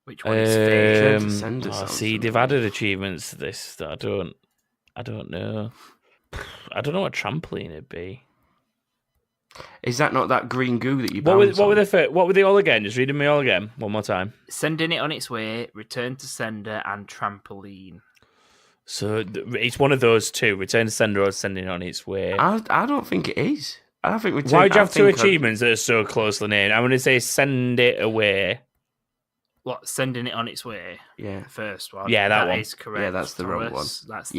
Which one is fake? See, they've added achievements to this that I don't know. I don't know what trampoline it'd be. Is that not that green goo that you What bounce were they all again? Just read them all again, one more time. Sending It on Its Way, Return to Sender, and Trampoline. So it's one of those 2. Return to Sender or Sending It on Its Way. I don't think it is. I don't think Return. Why do you have 2 achievements that are so closely named? I'm going to say Send It Away. What, Sending It on Its Way? Yeah. The first one. Yeah, that one. That is correct. Yeah, that's the wrong one. That's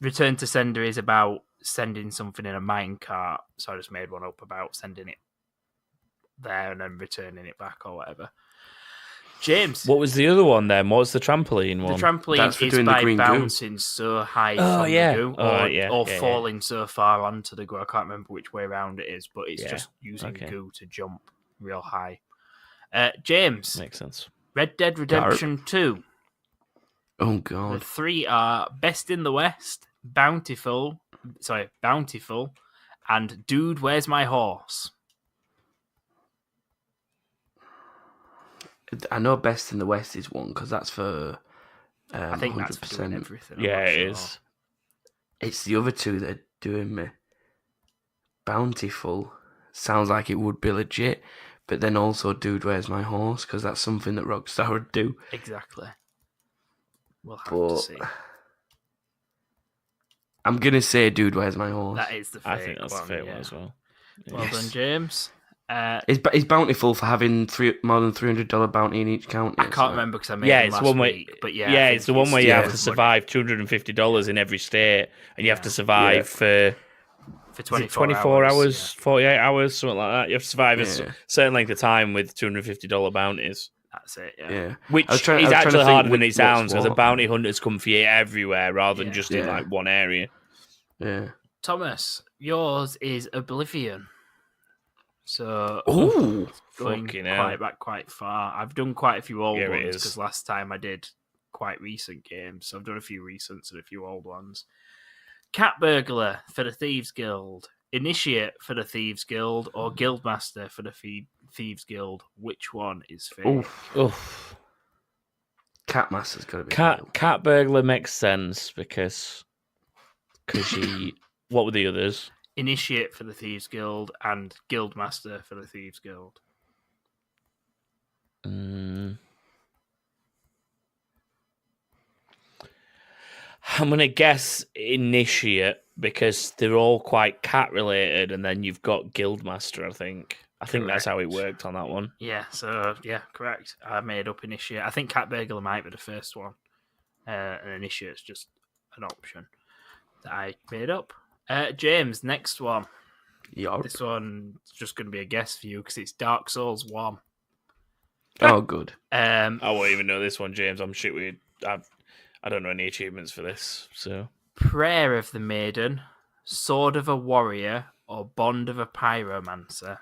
Return to Sender is about sending something in a minecart. So I just made one up about sending it there and then returning it back or whatever. James. What was the other one then? What's the trampoline one? The trampoline is by bouncing so high from the goo or falling so far onto the goo. I can't remember which way around it is, but it's just using goo to jump real high. James. Makes sense. Red Dead Redemption 2. Oh, God. The 3 are Best in the West, Bountiful, and Dude, Where's My Horse? I know Best in the West is one because that's for. I think that's for doing everything. Yeah, it is. It's the other 2 that are doing me. Bountiful sounds like it would be legit, but then also Dude, Where's My Horse? Because that's something that Rockstar would do. Exactly. We'll have to see. I'm going to say Dude, Where's My Horse? That is the fake one. I think that's the fake one as well. Well done, James. Is Bountiful for having more than $300 bounty in each county? I can't remember because I made it last week. But it's the one where you have to survive $250 in every state, and you have to survive for 24 hours, 48 hours, something like that. You have to survive a certain length of time with $250 bounties. That's it, yeah. Which is actually harder than it sounds, because the bounty hunters come for you everywhere rather than just in like one area. Yeah. Thomas, yours is Oblivion. So, going quite far. I've done quite a few old ones because last time I did quite recent games. So I've done a few recents and a few old ones. Cat Burglar for the Thieves Guild, Initiate for the Thieves Guild, or Guildmaster for the Thieves Guild. Which one is fake? Oof. Cat Master's got to be Cat Burglar makes sense because what were the others? Initiate for the Thieves Guild and Guildmaster for the Thieves Guild. I'm gonna guess Initiate because they're all quite cat related, and then you've got Guildmaster. I think that's how it worked on that one. Yeah, so correct. I made up Initiate. I think Cat Burglar might be the first one, and Initiate's just an option that I made up. James, next one. Yarp. This one's just going to be a guess for you because it's Dark Souls 1. Oh, good. I won't even know this one, James. I'm shit with. I don't know any achievements for this. So, Prayer of the Maiden, Sword of a Warrior, or Bond of a Pyromancer.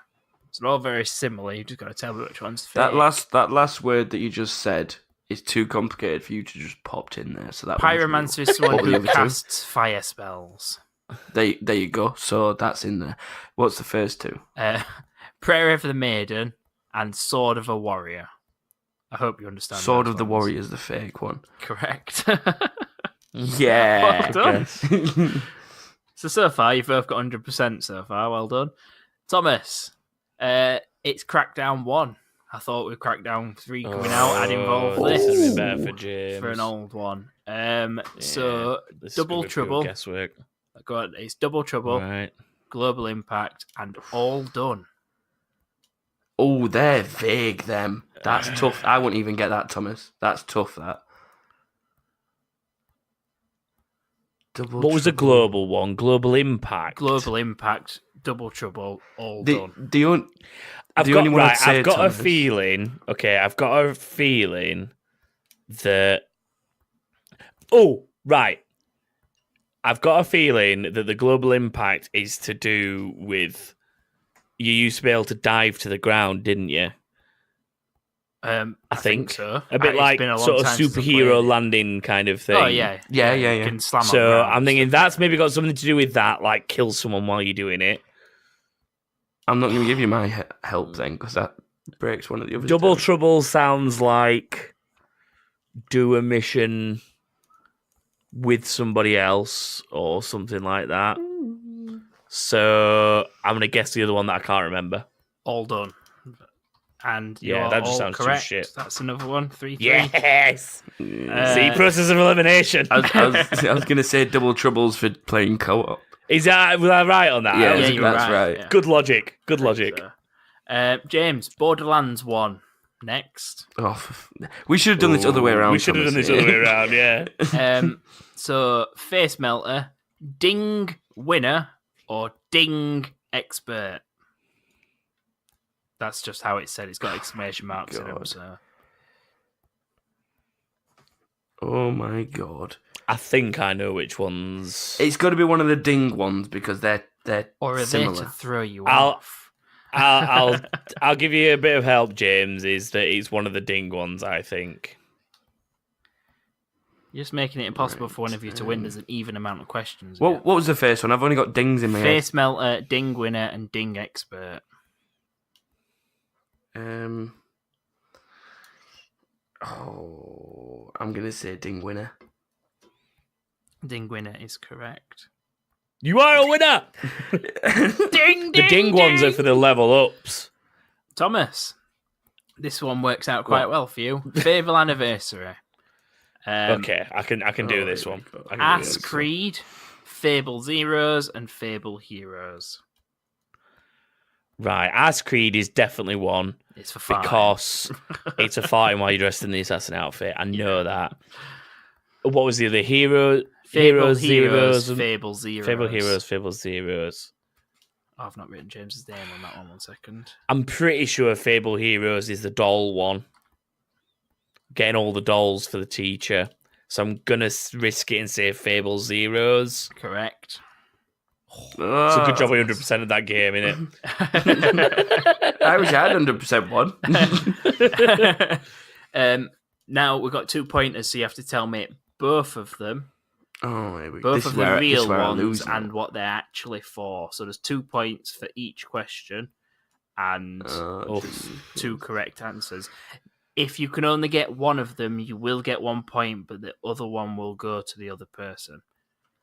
So they're all very similar. You just got to tell me which one's fake. That last word that you just said is too complicated for you to just popped in there. So that Pyromancer is someone who casts fire spells. There you go. So that's in there. What's the first two? Prayer of the Maiden and Sword of a Warrior. I hope you understand. Sword of the Warrior is the fake one. Correct. Yeah. Well done. So far, you've both got 100% so far. Well done. Thomas, it's Crackdown 1. I thought with Crackdown 3 coming out, I'd involve this. This would be better for James. For an old one. So, Double Trouble. Guesswork. Go on, it's Double Trouble, Right. Global Impact, and All Done. Oh, they're vague, them. That's tough. I wouldn't even get that, Thomas. That's tough, that. What was the global one? Global Impact. Global Impact, Double Trouble, All Done. I've got a feeling. Okay, I've got a feeling that. Oh, right. I've got a feeling that the Global Impact is to do with you used to be able to dive to the ground, didn't you? I think so. A bit like sort of superhero landing kind of thing. Oh, yeah. Yeah. You can slam so I'm thinking that's maybe got something to do with that, like kill someone while you're doing it. I'm not going to give you my help then, because that breaks one of the others. Double Trouble sounds like do a mission with somebody else or something like that. So I'm going to guess the other one that I can't remember. All Done. And that just sounds correct. too shit. That's another one. 3-3. Yes! See, process of elimination. I was going to say Double Troubles for playing co-op. Was I right on that? Yeah, you're that's right. Yeah. Good logic. Good logic. So. James, Borderlands 1. Next. Oh, we should have done this other way around. We should have done this other way around, yeah. So, Face Melter, Ding Winner, or Ding Expert. That's just how it's said. It's got exclamation marks in them. So. Oh my god! I think I know which ones. It's got to be one of the Ding ones because they're or are similar. they to throw you off? I'll give you a bit of help, James. Is that it's one of the Ding ones? I think. You're just making it impossible for one of you to win. There's an even amount of questions. What was the first one? I've only got dings in my head. Face Melter, Ding Winner, and Ding Expert. I'm gonna say Ding Winner. Ding Winner is correct. You are a winner. Ding, the Ding ones are for the level ups. Thomas, this one works out quite well for you. Fable Anniversary. Okay, I can do this one. Ass Creed, Fable Zeros, and Fable Heroes. Right, Ass Creed is definitely one. It's for fun. Because it's a fighting while you're dressed in the assassin outfit. I know that. What was the other? Heroes, Zeros, Fable Zeros. Fable Heroes, Fable Zeros. Oh, I've not written James's name on that one. 1 second. I'm pretty sure Fable Heroes is the doll one. Getting all the dolls for the teacher. So I'm going to risk it and say Fable Zeros. Correct. It's a good job we 100% of that game, innit? I wish I had 100% one. Now we've got 2 pointers, so you have to tell me both of them. Both of the real ones and what they're actually for. So there's 2 points for each question and 2 correct answers. If you can only get one of them, you will get 1 point, but the other one will go to the other person.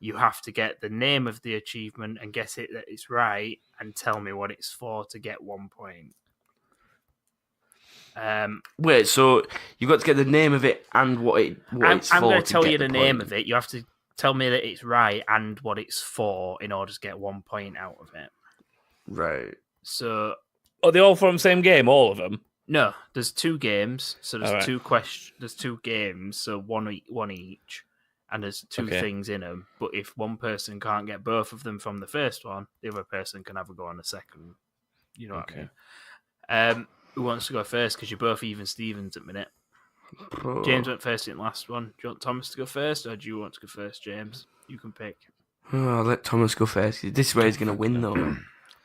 You have to get the name of the achievement and guess it that it's right and tell me what it's for to get 1 point. Wait, so you've got to get the name of it and what it's for. I'm going to tell you the name of it. You have to tell me that it's right and what it's for in order to get 1 point out of it. Right. So, are they all from the same game? All of them? No, there's 2 games. So there's right. 2 There's 2 games. So one each, and there's 2 things in them. But if one person can't get both of them from the first one, the other person can have a go on the second. You know what I mean? Who wants to go first? Because you're both even Stevens at the minute. James went first in the last one. Do you want Thomas to go first, or do you want to go first, James? You can pick. I'll let Thomas go first. This is where he's going to win, though.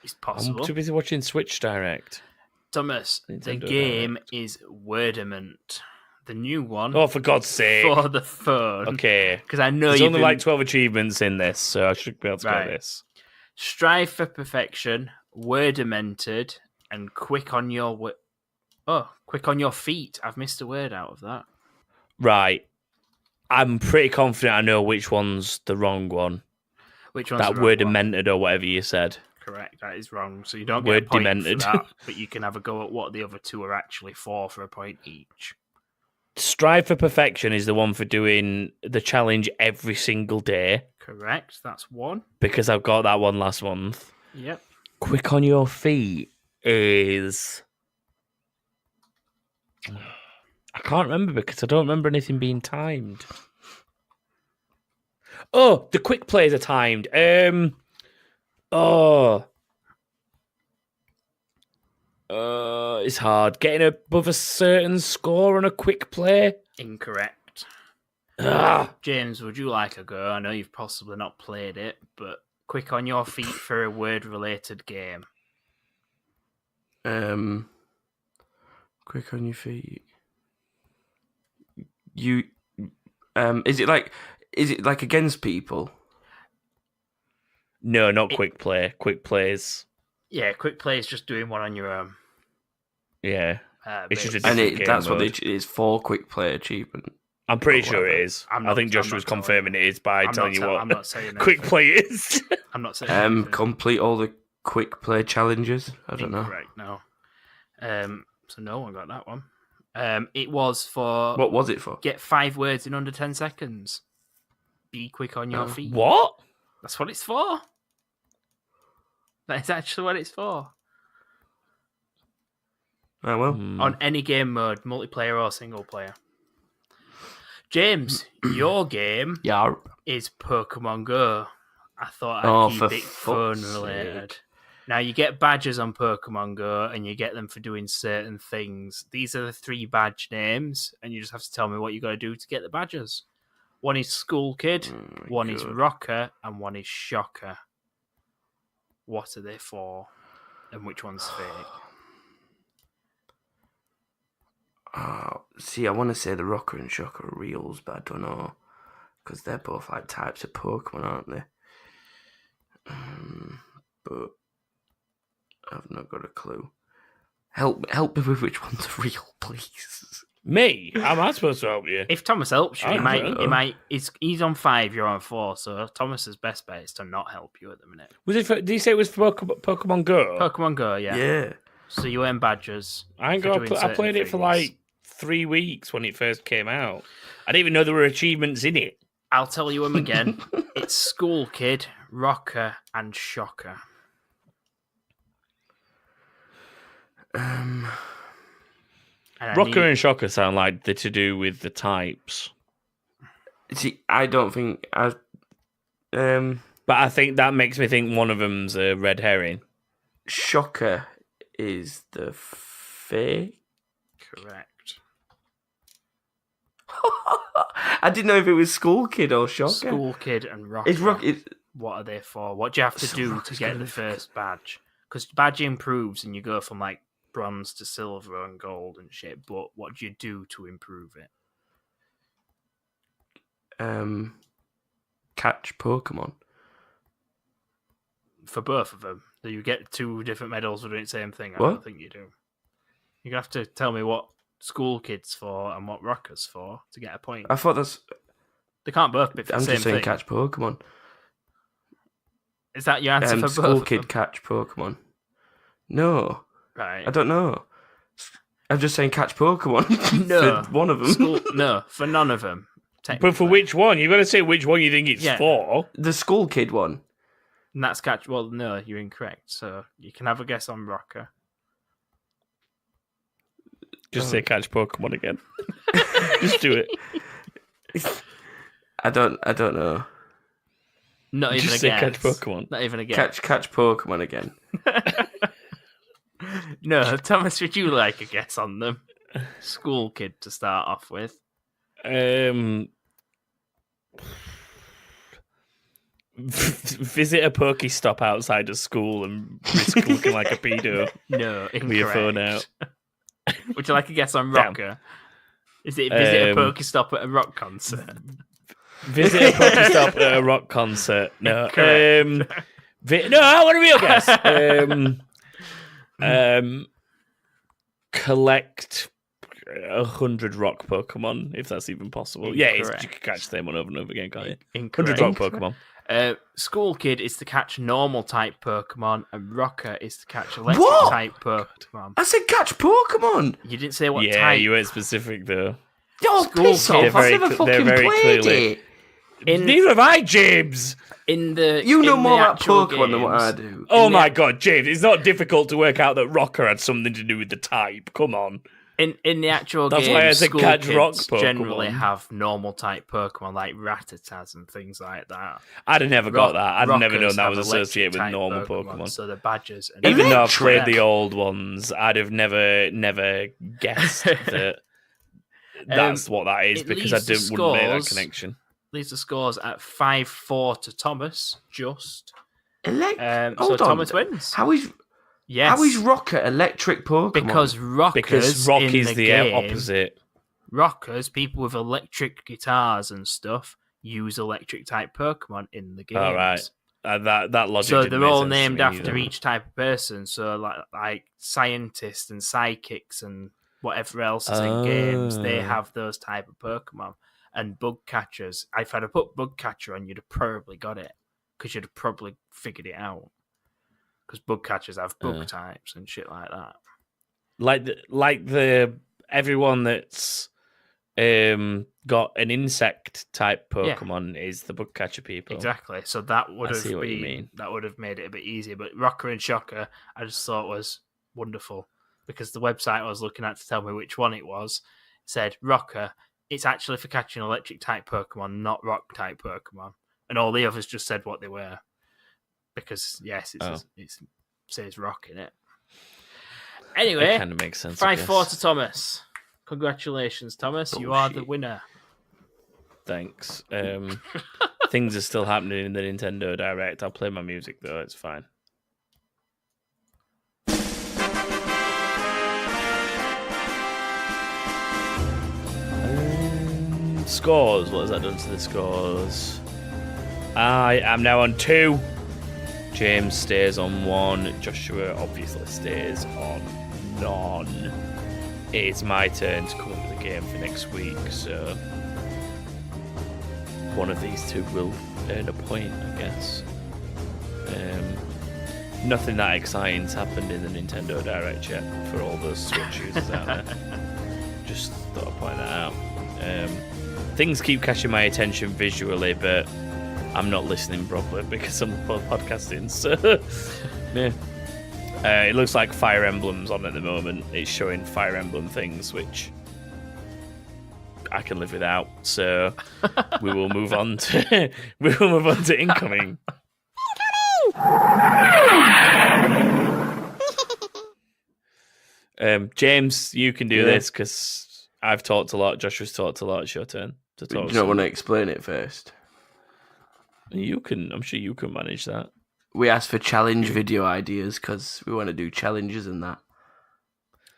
It's possible. I'm too busy watching Switch Direct. Thomas, the game is Wordament. The new one. Oh, for God's sake. For the phone. Okay. Because I know there's only like 12 achievements in this, so I should be able to get this. Strive for perfection, Wordamented, and quick on your feet. I've missed a word out of that. Right. I'm pretty confident I know which one's the wrong one. Which one's that the wrong word one? Demented or whatever you said. Correct, that is wrong. So you don't get a point for that, but you can have a go at what the other 2 are actually for a point each. Strive for perfection is the one for doing the challenge every single day. Correct, that's 1. Because I've got that one last month. Yep. Quick on your feet is... I can't remember because I don't remember anything being timed. Oh, the quick plays are timed. It's hard. Getting above a certain score on a quick play? Incorrect. Ah. James, would you like a go? I know you've possibly not played it, but quick on your feet for a word-related game. Quick on your feet. Is it like against people? No, not quick play. Quick plays. Yeah, quick play is just doing one on your own. Yeah, it's just a different game that's mode. what it is for. Quick play achievement. I'm pretty sure it is. I think Joshua's confirming it is by telling you what I'm not saying quick play is. I'm not saying complete all the quick play challenges. I don't know. Right, no. So no one got that one. It was for... What was it for? Get 5 words in under 10 seconds. Be quick on your feet. What? That's what it's for. That is actually what it's for. Oh, well. On any game mode, multiplayer or single player. James, your game is Pokemon Go. I thought I'd keep it phone related. Now, you get badges on Pokemon Go, and you get them for doing certain things. These are the 3 badge names, and you just have to tell me what you got to do to get the badges. One is School Kid, one is Rocker, and one is Shocker. What are they for, and which one's fake? See, I want to say the Rocker and Shocker are reals, but I don't know. Because they're both like types of Pokemon, aren't they? But I've not got a clue. Help me with which one's real, please. Me? How am I supposed to help you? If Thomas helps you, he might. He's on 5, you're on 4, so Thomas's best bet is to not help you at the minute. Was it? Did you say it was for Pokemon Go? Pokemon Go, yeah. Yeah. So you earn badges. I played it for like 3 weeks when it first came out. I didn't even know there were achievements in it. I'll tell you them again. It's School Kid, Rocker, and Shocker. Rocker and Shocker sound like they're to do with the types. See, I don't think But I think that makes me think one of them's a red herring. Shocker is the fake. Correct. I didn't know if it was School Kid or Shocker. School Kid and Rocker. What are they for? What do you have to do to get the first badge? Because badge improves and you go from like bronze to silver and gold and shit, but what do you do to improve it? catch Pokemon. For both of them, do you get 2 different medals for doing the same thing? I What? don't think you do. You have to tell me what School Kid's for and what Rocker's for to get a point. I thought that's. They can't both be for the I'm same just saying thing. catch Pokemon. Is that your answer for School both? Kid catch Pokemon. No, Right. I don't know. I'm just saying catch Pokemon. No. For one of them. No, for none of them. But for which one? You've got to say which one you think it's for. The School Kid one. And that's catch. Well, no, you're incorrect. So you can have a guess on Rocker. Just say catch Pokemon again. Just do it. I don't know. Not even Just a say guess. catch Pokemon. Not even a guess. Catch Pokemon again. No, Thomas, would you like a guess on them? School Kid to start off with. Visit a Pokestop outside of school and risk looking like a pedo No, incorrect. with your phone out. Would you like a guess on Damn. Rocker? Is it visit a Pokestop at a rock concert? Visit a Pokestop at a rock concert. No. Correct. No, I want a real guess. Collect 100 rock Pokemon, if that's even possible. Yeah, you can catch them over and over again, can't you? 100 rock Pokemon. School Kid is to catch normal type Pokemon, and Rocker is to catch electric type Pokemon. I said catch Pokemon. You didn't say what type. Yeah, you weren't specific though. Oh, piss off! I've never fucking played it. Neither have I, James. You know more about Pokemon than what I do. Oh my god, James! It's not difficult to work out that Rocker had something to do with the type. Come on. In the actual That's game, why I said School catch Kids rock Pokemon. generally have normal type Pokemon like Rattatas and things like that. I'd have never got that. I'd Rockers never known that have was associated with electric-type normal Pokemon. So the badgers. And Even though I've Electric. played the old ones, I'd have never guessed that that's what that is it because I leaves the wouldn't make that scores- connection. Leaves the scores at 5-4 to Thomas. Just. So Hold on. Thomas wins. How is Rocker electric Pokemon? Because Because Rock in is the game, opposite. Rockers, people with electric guitars and stuff, use electric type Pokemon in the game. All right. That logic. So didn't they're make all sense to named me after either. each type of person. So like scientists and psychics and whatever else is in games, they have those type of Pokemon. And bug catchers, if I'd have put bug catcher on, you'd have probably got it because you'd have probably figured it out. Because bug catchers have bug types and shit like that. Like the everyone that's got an insect type Pokemon is the bug catcher people. Exactly. So that would I have see what you mean. that would have made it a bit easier. But Rocker and Shocker, I just thought was wonderful because the website I was looking at to tell me which one it was said Rocker. It's actually for catching electric type Pokemon, not rock type Pokemon. And all the others just said what they were. Because, yes, it says rock in it. Anyway, It kind of makes sense. 5-4 to Thomas. Congratulations, Thomas. Bullshit. You are the winner. Thanks. Things are still happening in the Nintendo Direct. I'll play my music, though. It's fine. Scores. What has that done to the scores? I am now on 2. James stays on 1. Joshua obviously stays on none. It's my turn to come up with a game for next week, so one of these two will earn a point, I guess. Nothing that exciting's happened in the Nintendo Direct yet for all those Switch users out there. Just thought I'd point that out. Things keep catching my attention visually, but I'm not listening properly because I'm podcasting. So, yeah. It looks like Fire Emblem's on at the moment. It's showing Fire Emblem things, which I can live without. So we will move on to incoming. James, you can do this because I've talked a lot. Joshua's talked a lot. It's your turn to talk. Do you not want to explain it first? You can. I'm sure you can manage that. We asked for challenge video ideas because we want to do challenges and that.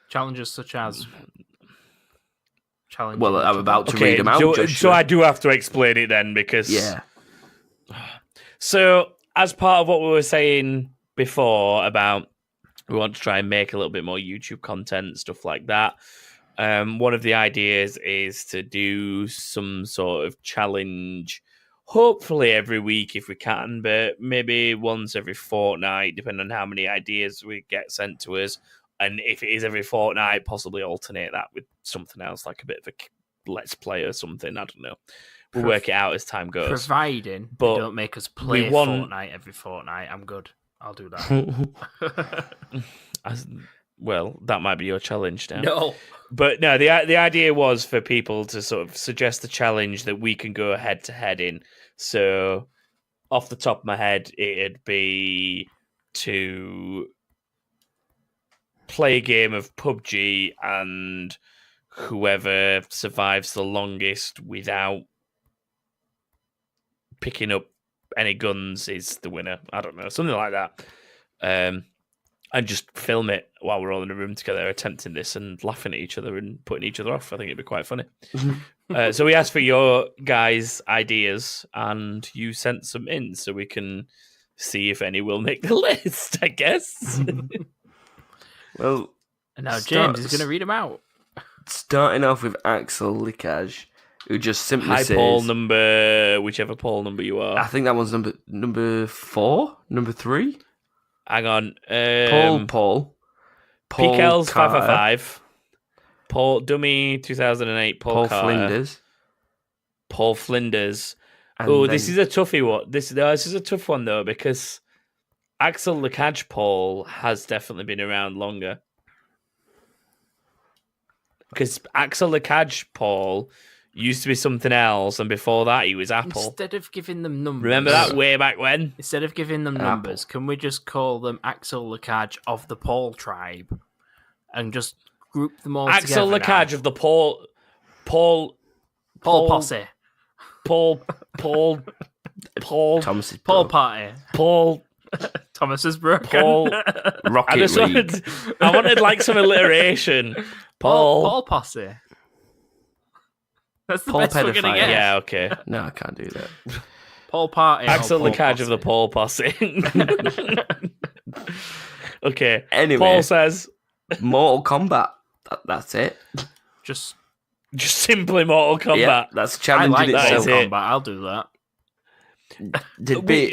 Challenges such as challenge. Well, I'm about to read them out. So I do have to explain it then because So as part of what we were saying before about we want to try and make a little bit more YouTube content, stuff like that. One of the ideas is to do some sort of challenge, hopefully every week if we can, but maybe once every fortnight, depending on how many ideas we get sent to us. And if it is every fortnight, possibly alternate that with something else, like a bit of a let's play or something. I don't know. We'll work it out as time goes. Providing they don't make us play Fortnite every fortnight, I'm good. I'll do that. Well, that might be your challenge now. No. But no, the idea was for people to sort of suggest a challenge that we can go head to head in. So off the top of my head, it'd be to play a game of PUBG and whoever survives the longest without picking up any guns is the winner. I don't know, something like that. And just film it while we're all in a room together attempting this and laughing at each other and putting each other off. I think it'd be quite funny. So we asked for your guys' ideas and you sent some in so we can see if any will make the list, I guess. Well, and now James is going to read them out. Starting off with Axel Likaj, who just simply says... poll number, whichever poll number you are. I think that one's number 4? Number 3? Hang on. Paul. PKL's 555. Paul Dummy 2008. Paul Flinders. Paul Flinders. Oh, this is a toughie one. This is a tough one though because Axel Likaj Paul has definitely been around longer. Because Axel Likaj Paul used to be something else, and before that he was Apple. Instead of giving them numbers... Remember that way back when? Instead of giving them numbers, can we just call them Axel Likaj of the Paul tribe? And just group them all Axel together Likaj of the Paul Posse. Paul Thomas is Paul Party. Paul Thomas is broken. Paul Rocket League. I wanted like some alliteration. Paul Posse. That's the Paul best we're pedophile. gonna get. Yeah, okay. No, I can't do that. Paul Party. Axel Paul Likaj Posse. of the Paul Posse. Okay. Anyway. Paul says Mortal Kombat. That's it. Just simply Mortal Kombat. Yeah, that's I challenging like Mortal itself. it. Kombat. I'll do that.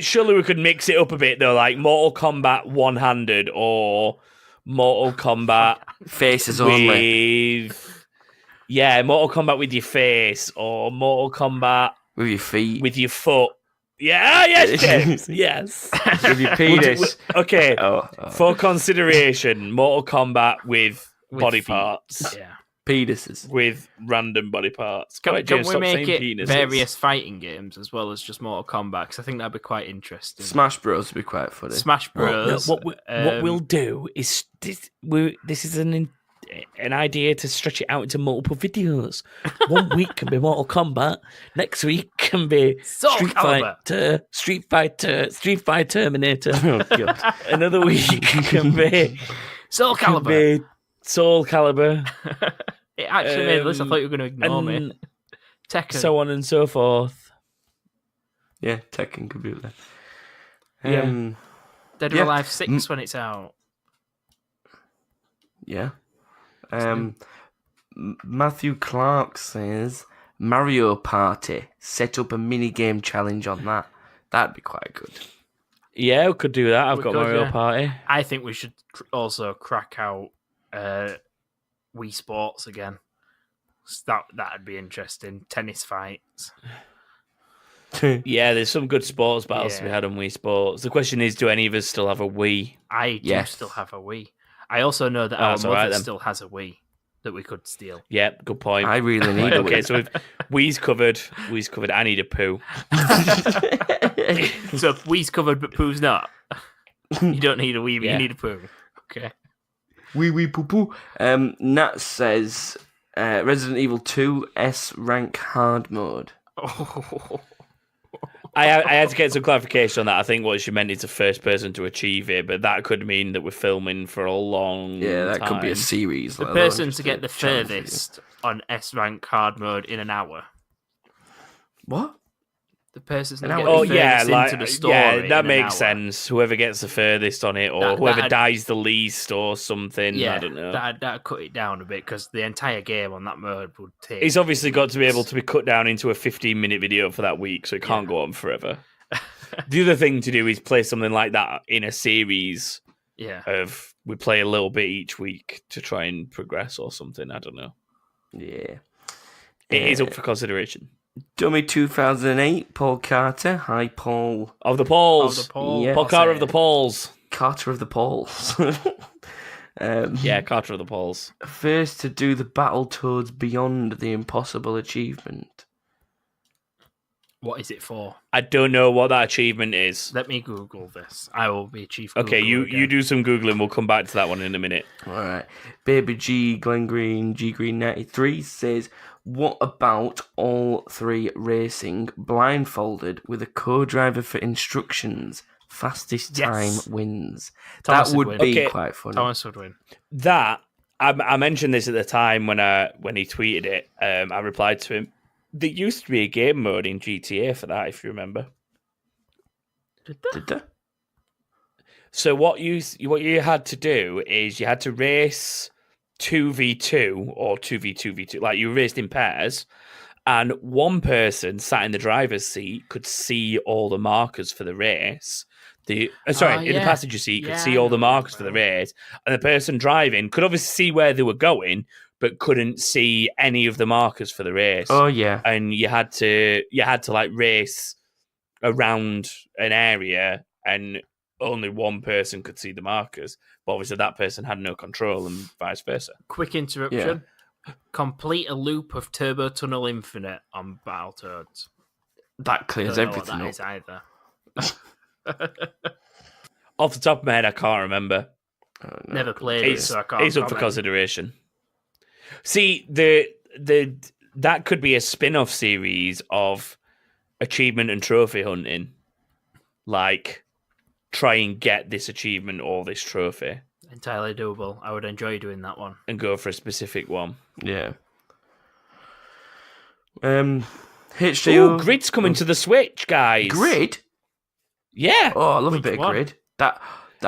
Surely we could mix it up a bit though, like Mortal Kombat one-handed or Mortal Kombat Faces only. Mortal Kombat with your face or Mortal Kombat With your feet. with your foot. Yeah, yes, James. Yes. With your penis. Okay. Oh. For consideration, Mortal Kombat with body feet. parts. Yeah. Penises. With random body parts. Can James, we stop make saying it penises. various fighting games as well as just Mortal Kombat? Because I think that'd be quite interesting. Smash Bros would be quite funny. Smash Bros. What we'll do is this is an idea to stretch it out into multiple videos. 1 week can be Mortal Kombat. Next week can be Soul Street Fighter, Terminator. Oh, God. Another week can be Soul Calibur. Soul Calibur. It actually made a list. I thought you were going to ignore me. Tekken. So on and so forth. Yeah, Tekken could be there. Dead or Alive 6 when it's out. Yeah. Matthew Clark says Mario Party. Set up a mini game challenge on that. That'd be quite good. Yeah, we could do that. I've got Mario yeah. Party. I think we should also crack out Wii Sports again. That'd be interesting. Tennis fights. Yeah, there's some good sports battles to be had on Wii Sports. The question is, do any of us still have a Wii? I do still have a Wii. I also know that our mother still has a Wii that we could steal. Yep, good point. I really need a Wii. Okay, so Wii's covered. Wii's covered. I need a poo. So if Wii's covered but poo's not. You don't need a Wii, but you need a poo. Okay. Wee poo poo. Nat says Resident Evil 2 S rank hard mode. I had to get some clarification on that. I think what she meant is the first person to achieve it, but that could mean that we're filming for a long that time. could be a series. The person to get the furthest on S rank hard mode in an hour. What? The person that hour? gets the furthest into the story. Yeah, that in makes an hour. sense. Whoever gets the furthest on it, or whoever dies the least, or something. Yeah, I don't know. That cut it down a bit because the entire game on that mode would take. It's obviously got to be able to be cut down into a 15-minute video for that week, so it can't go on forever. The other thing to do is play something like that in a series. Yeah. Of we play a little bit each week to try and progress or something. I don't know. Yeah. It is up for consideration. Dummy 2008, Paul Carter. Hi, Paul. Of the Pauls. Yeah. Paul Carter of the Pauls. Carter of the Pauls. Carter of the Pauls. First to do the Battletoads Beyond the Impossible achievement. What is it for? I don't know what that achievement is. Let me Google this. I will be chief. Okay, Googler you do some Googling. We'll come back to that one in a minute. All right. Baby G, Glenn Green, G Green 93 says, what about all three racing blindfolded with a co-driver for instructions? Fastest time wins. Thomas that would win. be Okay. quite funny. Thomas would win. That I mentioned this at the time when he tweeted it. I replied to him. There used to be a game mode in GTA for that, if you remember. Did they? So what you had to do is you had to race 2v2 or 2v2v2, like you raced in pairs, and one person sat in the driver's seat could see all the markers for the race. In the passenger seat could see all the markers for the race, and the person driving could obviously see where they were going, but couldn't see any of the markers for the race. Oh yeah, and you had to like race around an area, and only one person could see the markers. But obviously, that person had no control, and vice versa. Quick interruption. Yeah. Complete a loop of Turbo Tunnel Infinite on Battletoads. That clears everything up. Is either. Off the top of my head, I can't remember. Never played it, so I can't. It's up for consideration. See, that could be a spin-off series of achievement and trophy hunting. Like, try and get this achievement or this trophy. Entirely doable. I would enjoy doing that one. And go for a specific one. Yeah. HJO. Grid's coming to the Switch, guys. Grid? Yeah. Oh, I love a bit of Grid.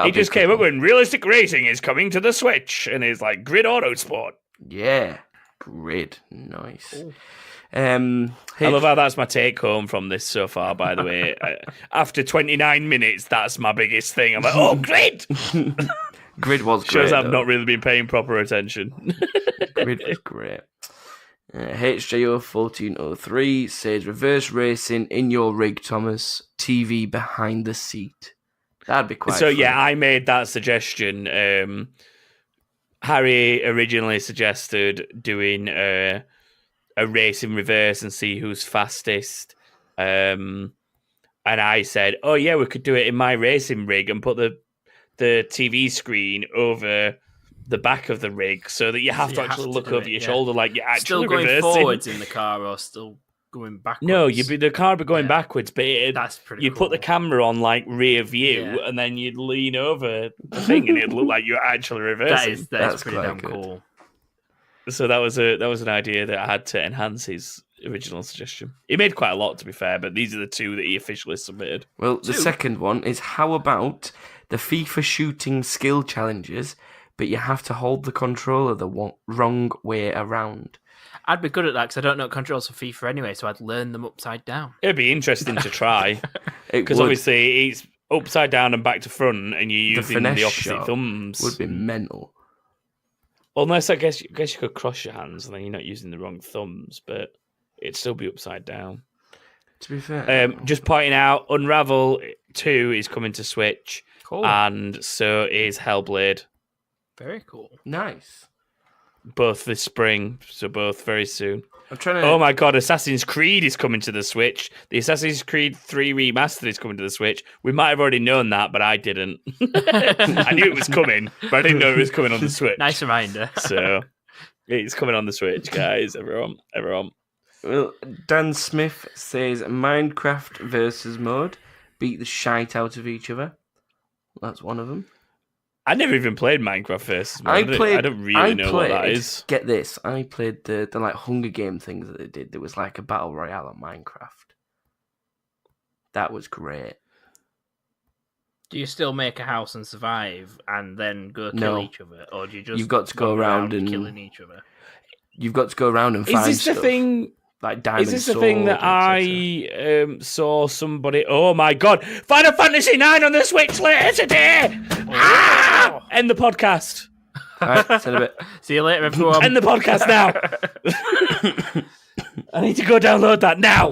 He just came up with Realistic Racing is coming to the Switch, and it's like Grid Autosport. Yeah. Grid. Nice. I love how that's my take home from this so far, by the way. After 29 minutes, that's my biggest thing. I'm like, oh, Grid! Grid was great. Shows I've not really been paying proper attention. Grid was great. HJO1403 says, reverse racing in your rig, Thomas. TV behind the seat. That'd be quite funny. Yeah, I made that suggestion. Harry originally suggested doing a race in reverse and see who's fastest. And I said, oh, yeah, we could do it in my racing rig and put the TV screen over the back of the rig so that you have to actually look over your shoulder like you're actually still going reversing. Forwards in the car or still going backwards? No, the car would be going backwards, but that's pretty you'd cool. put the camera on like rear view and then you'd lean over the thing and it'd look like you're actually reversing. That's pretty damn cool. So that was an idea that I had to enhance his original suggestion. He made quite a lot, to be fair, but these are the two that he officially submitted. Well, the second one is, how about the FIFA shooting skill challenges, but you have to hold the controller the wrong way around? I'd be good at that because I don't know controls for FIFA anyway, so I'd learn them upside down. It'd be interesting to try because obviously it's upside down and back to front, and you're using the opposite thumbs. Would be mental. Unless I guess you could cross your hands and then you're not using the wrong thumbs, but it'd still be upside down. To be fair, just pointing out, Unravel 2 is coming to Switch, cool. And so is Hellblade. Very cool. Nice. Both this spring, so both very soon. I'm trying to... Oh my god, Assassin's Creed is coming to the Switch. The Assassin's Creed 3 Remastered is coming to the Switch. We might have already known that, but I didn't. I knew it was coming, but I didn't know it was coming on the Switch. Nice reminder. So, it's coming on the Switch, guys. Everyone. Well, Dan Smith says Minecraft versus mode. Beat the shite out of each other. That's one of them. I never even played Minecraft versus mode. I don't really know what that is. Get this. I played the like Hunger Game things that they did. There was like a battle royale on Minecraft. That was great. Do you still make a house and survive and then go kill each other? Or do you just you've got to go around and killing each other? You've got to go around and find stuff. The thing? Like diamond is this sword, the thing that I saw somebody? Oh my god! Final Fantasy IX on the Switch later today. End the podcast. All right, send a bit. See you later, everyone. End the podcast now. I need to go download that now.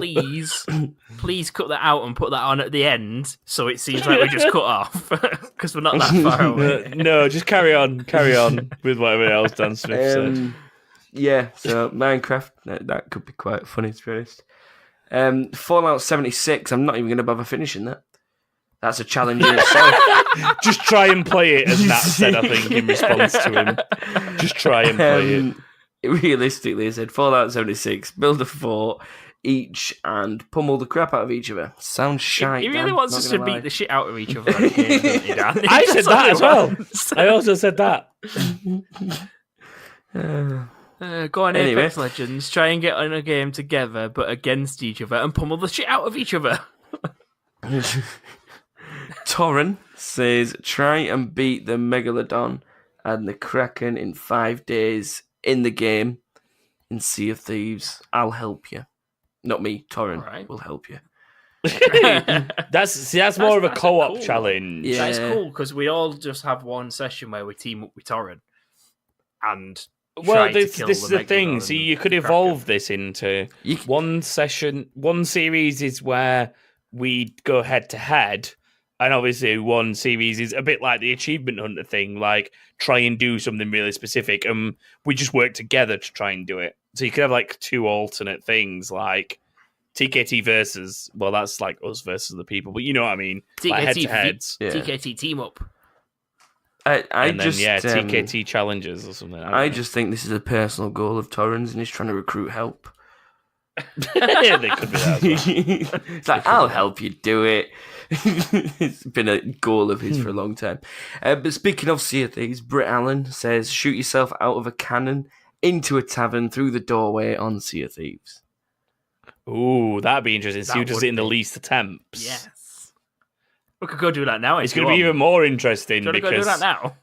Please cut that out and put that on at the end so it seems like we just cut off because we're not that far away. No, just carry on with whatever else Dan Smith said. Yeah, so Minecraft, that could be quite funny, to be honest. Fallout 76, I'm not even going to bother finishing that. That's a challenge in itself. Just try and play it, as Nat said, I think, in response to him. Just try and play it. Realistically, I said Fallout 76, build a fort each and pummel the crap out of each other. Sounds shite. He really wants us to beat the shit out of each other. I said that as well. I also said that. Go on, Apex Legends, try and get on a game together, but against each other, and pummel the shit out of each other. Torren says, try and beat the Megalodon and the Kraken in 5 days in the game in Sea of Thieves. I'll help you. Not me, Torren will help you. That's more of a co-op challenge. Yeah. That's cool, because we all just have one session where we team up with Torren and... Well, this is the thing. See, you could evolve this into one session. One series is where we go head to head, and obviously one series is a bit like the achievement hunter thing, like try and do something really specific, and we just work together to try and do it. So you could have like two alternate things, like TKT versus. Well, that's like us versus the people, but you know what I mean. TKT like head to heads. TKT team up. TKT challenges or something. I just think this is a personal goal of Torrens and he's trying to recruit help. Yeah, they could be that as well. It's like, I'll help you do it. It's been a goal of his for a long time. But speaking of Sea of Thieves, Britt Allen says, shoot yourself out of a cannon into a tavern through the doorway on Sea of Thieves. Ooh, that'd be interesting. See who does it in the least attempts. Yes. We could go do that now. It's going to be even more interesting because... go do that now?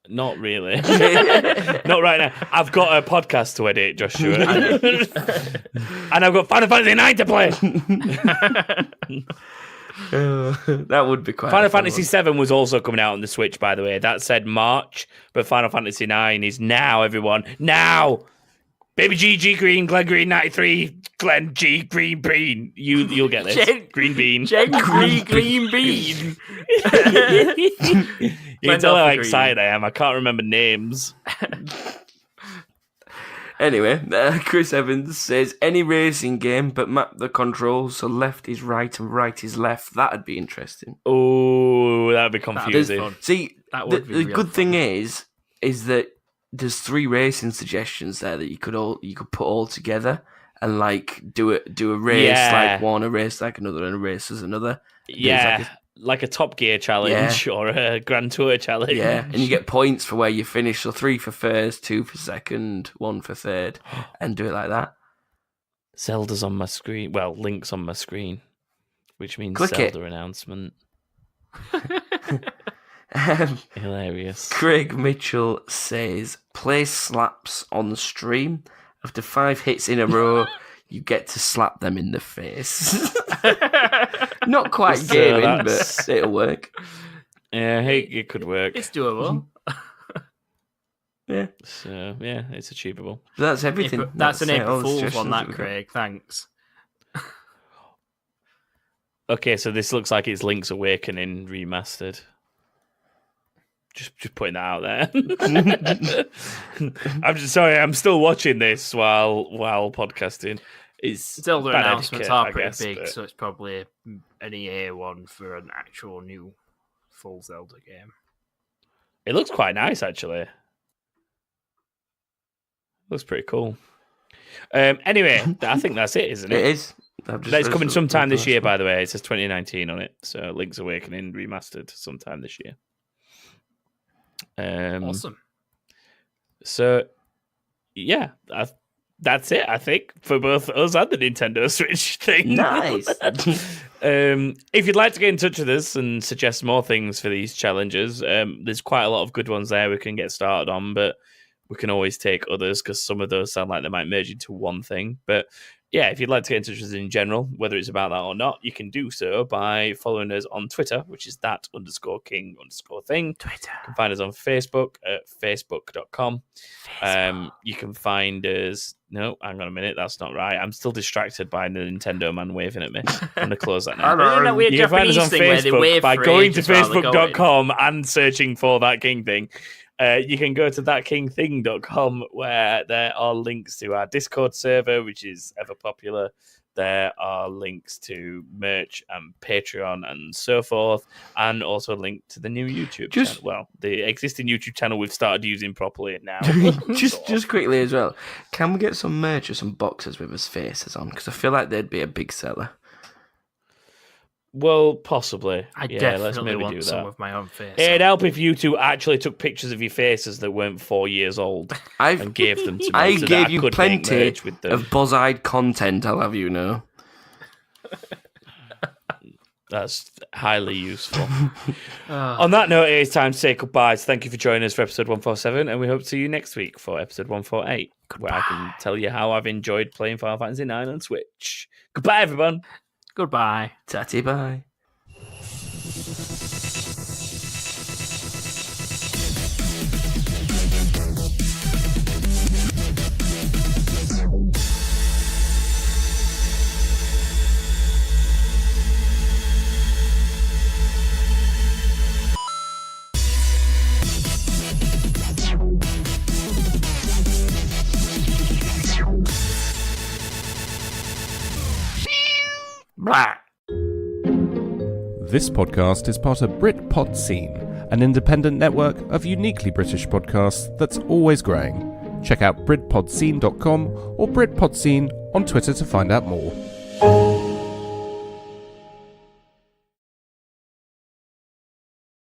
Not really. Not right now. I've got a podcast to edit, Joshua. And I've got Final Fantasy IX to play. That would be quite Final Fantasy VII was also coming out on the Switch, by the way. That said March, but Final Fantasy IX is now, everyone. Now! Baby G Green, Glenn Green 93, Glenn G Green Bean. You'll get this. Green Bean. Green Bean. You can tell how excited I am. I can't remember names. Anyway, Chris Evans says, any racing game, but map the controls so left is right and right is left. That'd be interesting. Oh, that'd be confusing. See, the good thing is that there's 3 racing suggestions there that you could put all together and like do a race like one, a race like another, and a race as another. Yeah, like a Top Gear challenge or a Grand Tour challenge. Yeah, and you get points for where you finish. So 3 for first, 2 for second, 1 for third, and do it like that. Zelda's on my screen. Well, Link's on my screen, which means Click Zelda announcement. Hilarious. Craig Mitchell says, play slaps on the stream. After 5 hits in a row, you get to slap them in the face. Not quite gaming, but it'll work. Yeah, it could work. It's doable. Yeah. So, yeah, it's achievable. That's everything. That's an April Fool's on that, Craig. Thanks. Okay, so this looks like it's Link's Awakening remastered. Just putting that out there. I'm just sorry. I'm still watching this while podcasting. It's Zelda announcements are pretty big, but... so it's probably an EA one for an actual new full Zelda game. It looks quite nice, actually. Looks pretty cool. Anyway, I think that's it, isn't it? It is. That's coming sometime this year, by the way. It says 2019 on it. So Link's Awakening remastered sometime this year. Awesome. So, yeah, that's it, I think, for both us and the Nintendo Switch thing. Nice. If you'd like to get in touch with us and suggest more things for these challenges, there's quite a lot of good ones there we can get started on, but we can always take others because some of those sound like they might merge into one thing. But yeah, if you'd like to get in touch with us in general, whether it's about that or not, you can do so by following us on Twitter, which is _king_thing. Twitter. You can find us on Facebook at facebook.com. You can find us... No, hang on a minute. That's not right. I'm still distracted by the Nintendo man waving at me. I'm going to close that now. You can find us on Facebook by going to facebook.com and searching for That King Thing. You can go to thatkingthing.com where there are links to our Discord server, which is ever popular. There are links to merch and Patreon and so forth, and also a link to the new YouTube channel. Well, the existing YouTube channel we've started using properly now. just quickly as well, can we get some merch or some boxes with us faces on? Because I feel like they'd be a big seller. Well, possibly. Let's maybe want do some of my own face. It'd help if you two actually took pictures of your faces that weren't 4 years old and gave them to me. I gave you plenty of buzz-eyed content, I'll have you know. That's highly useful. On that note, it is time to say goodbye. So thank you for joining us for episode 147, and we hope to see you next week for episode 148, where I can tell you how I've enjoyed playing Final Fantasy IX on Switch. Goodbye, everyone. Goodbye. Tatty bye. This podcast is part of Britpod Scene, an independent network of uniquely British podcasts that's always growing. Check out BritpodScene.com or Britpod Scene on Twitter to find out more.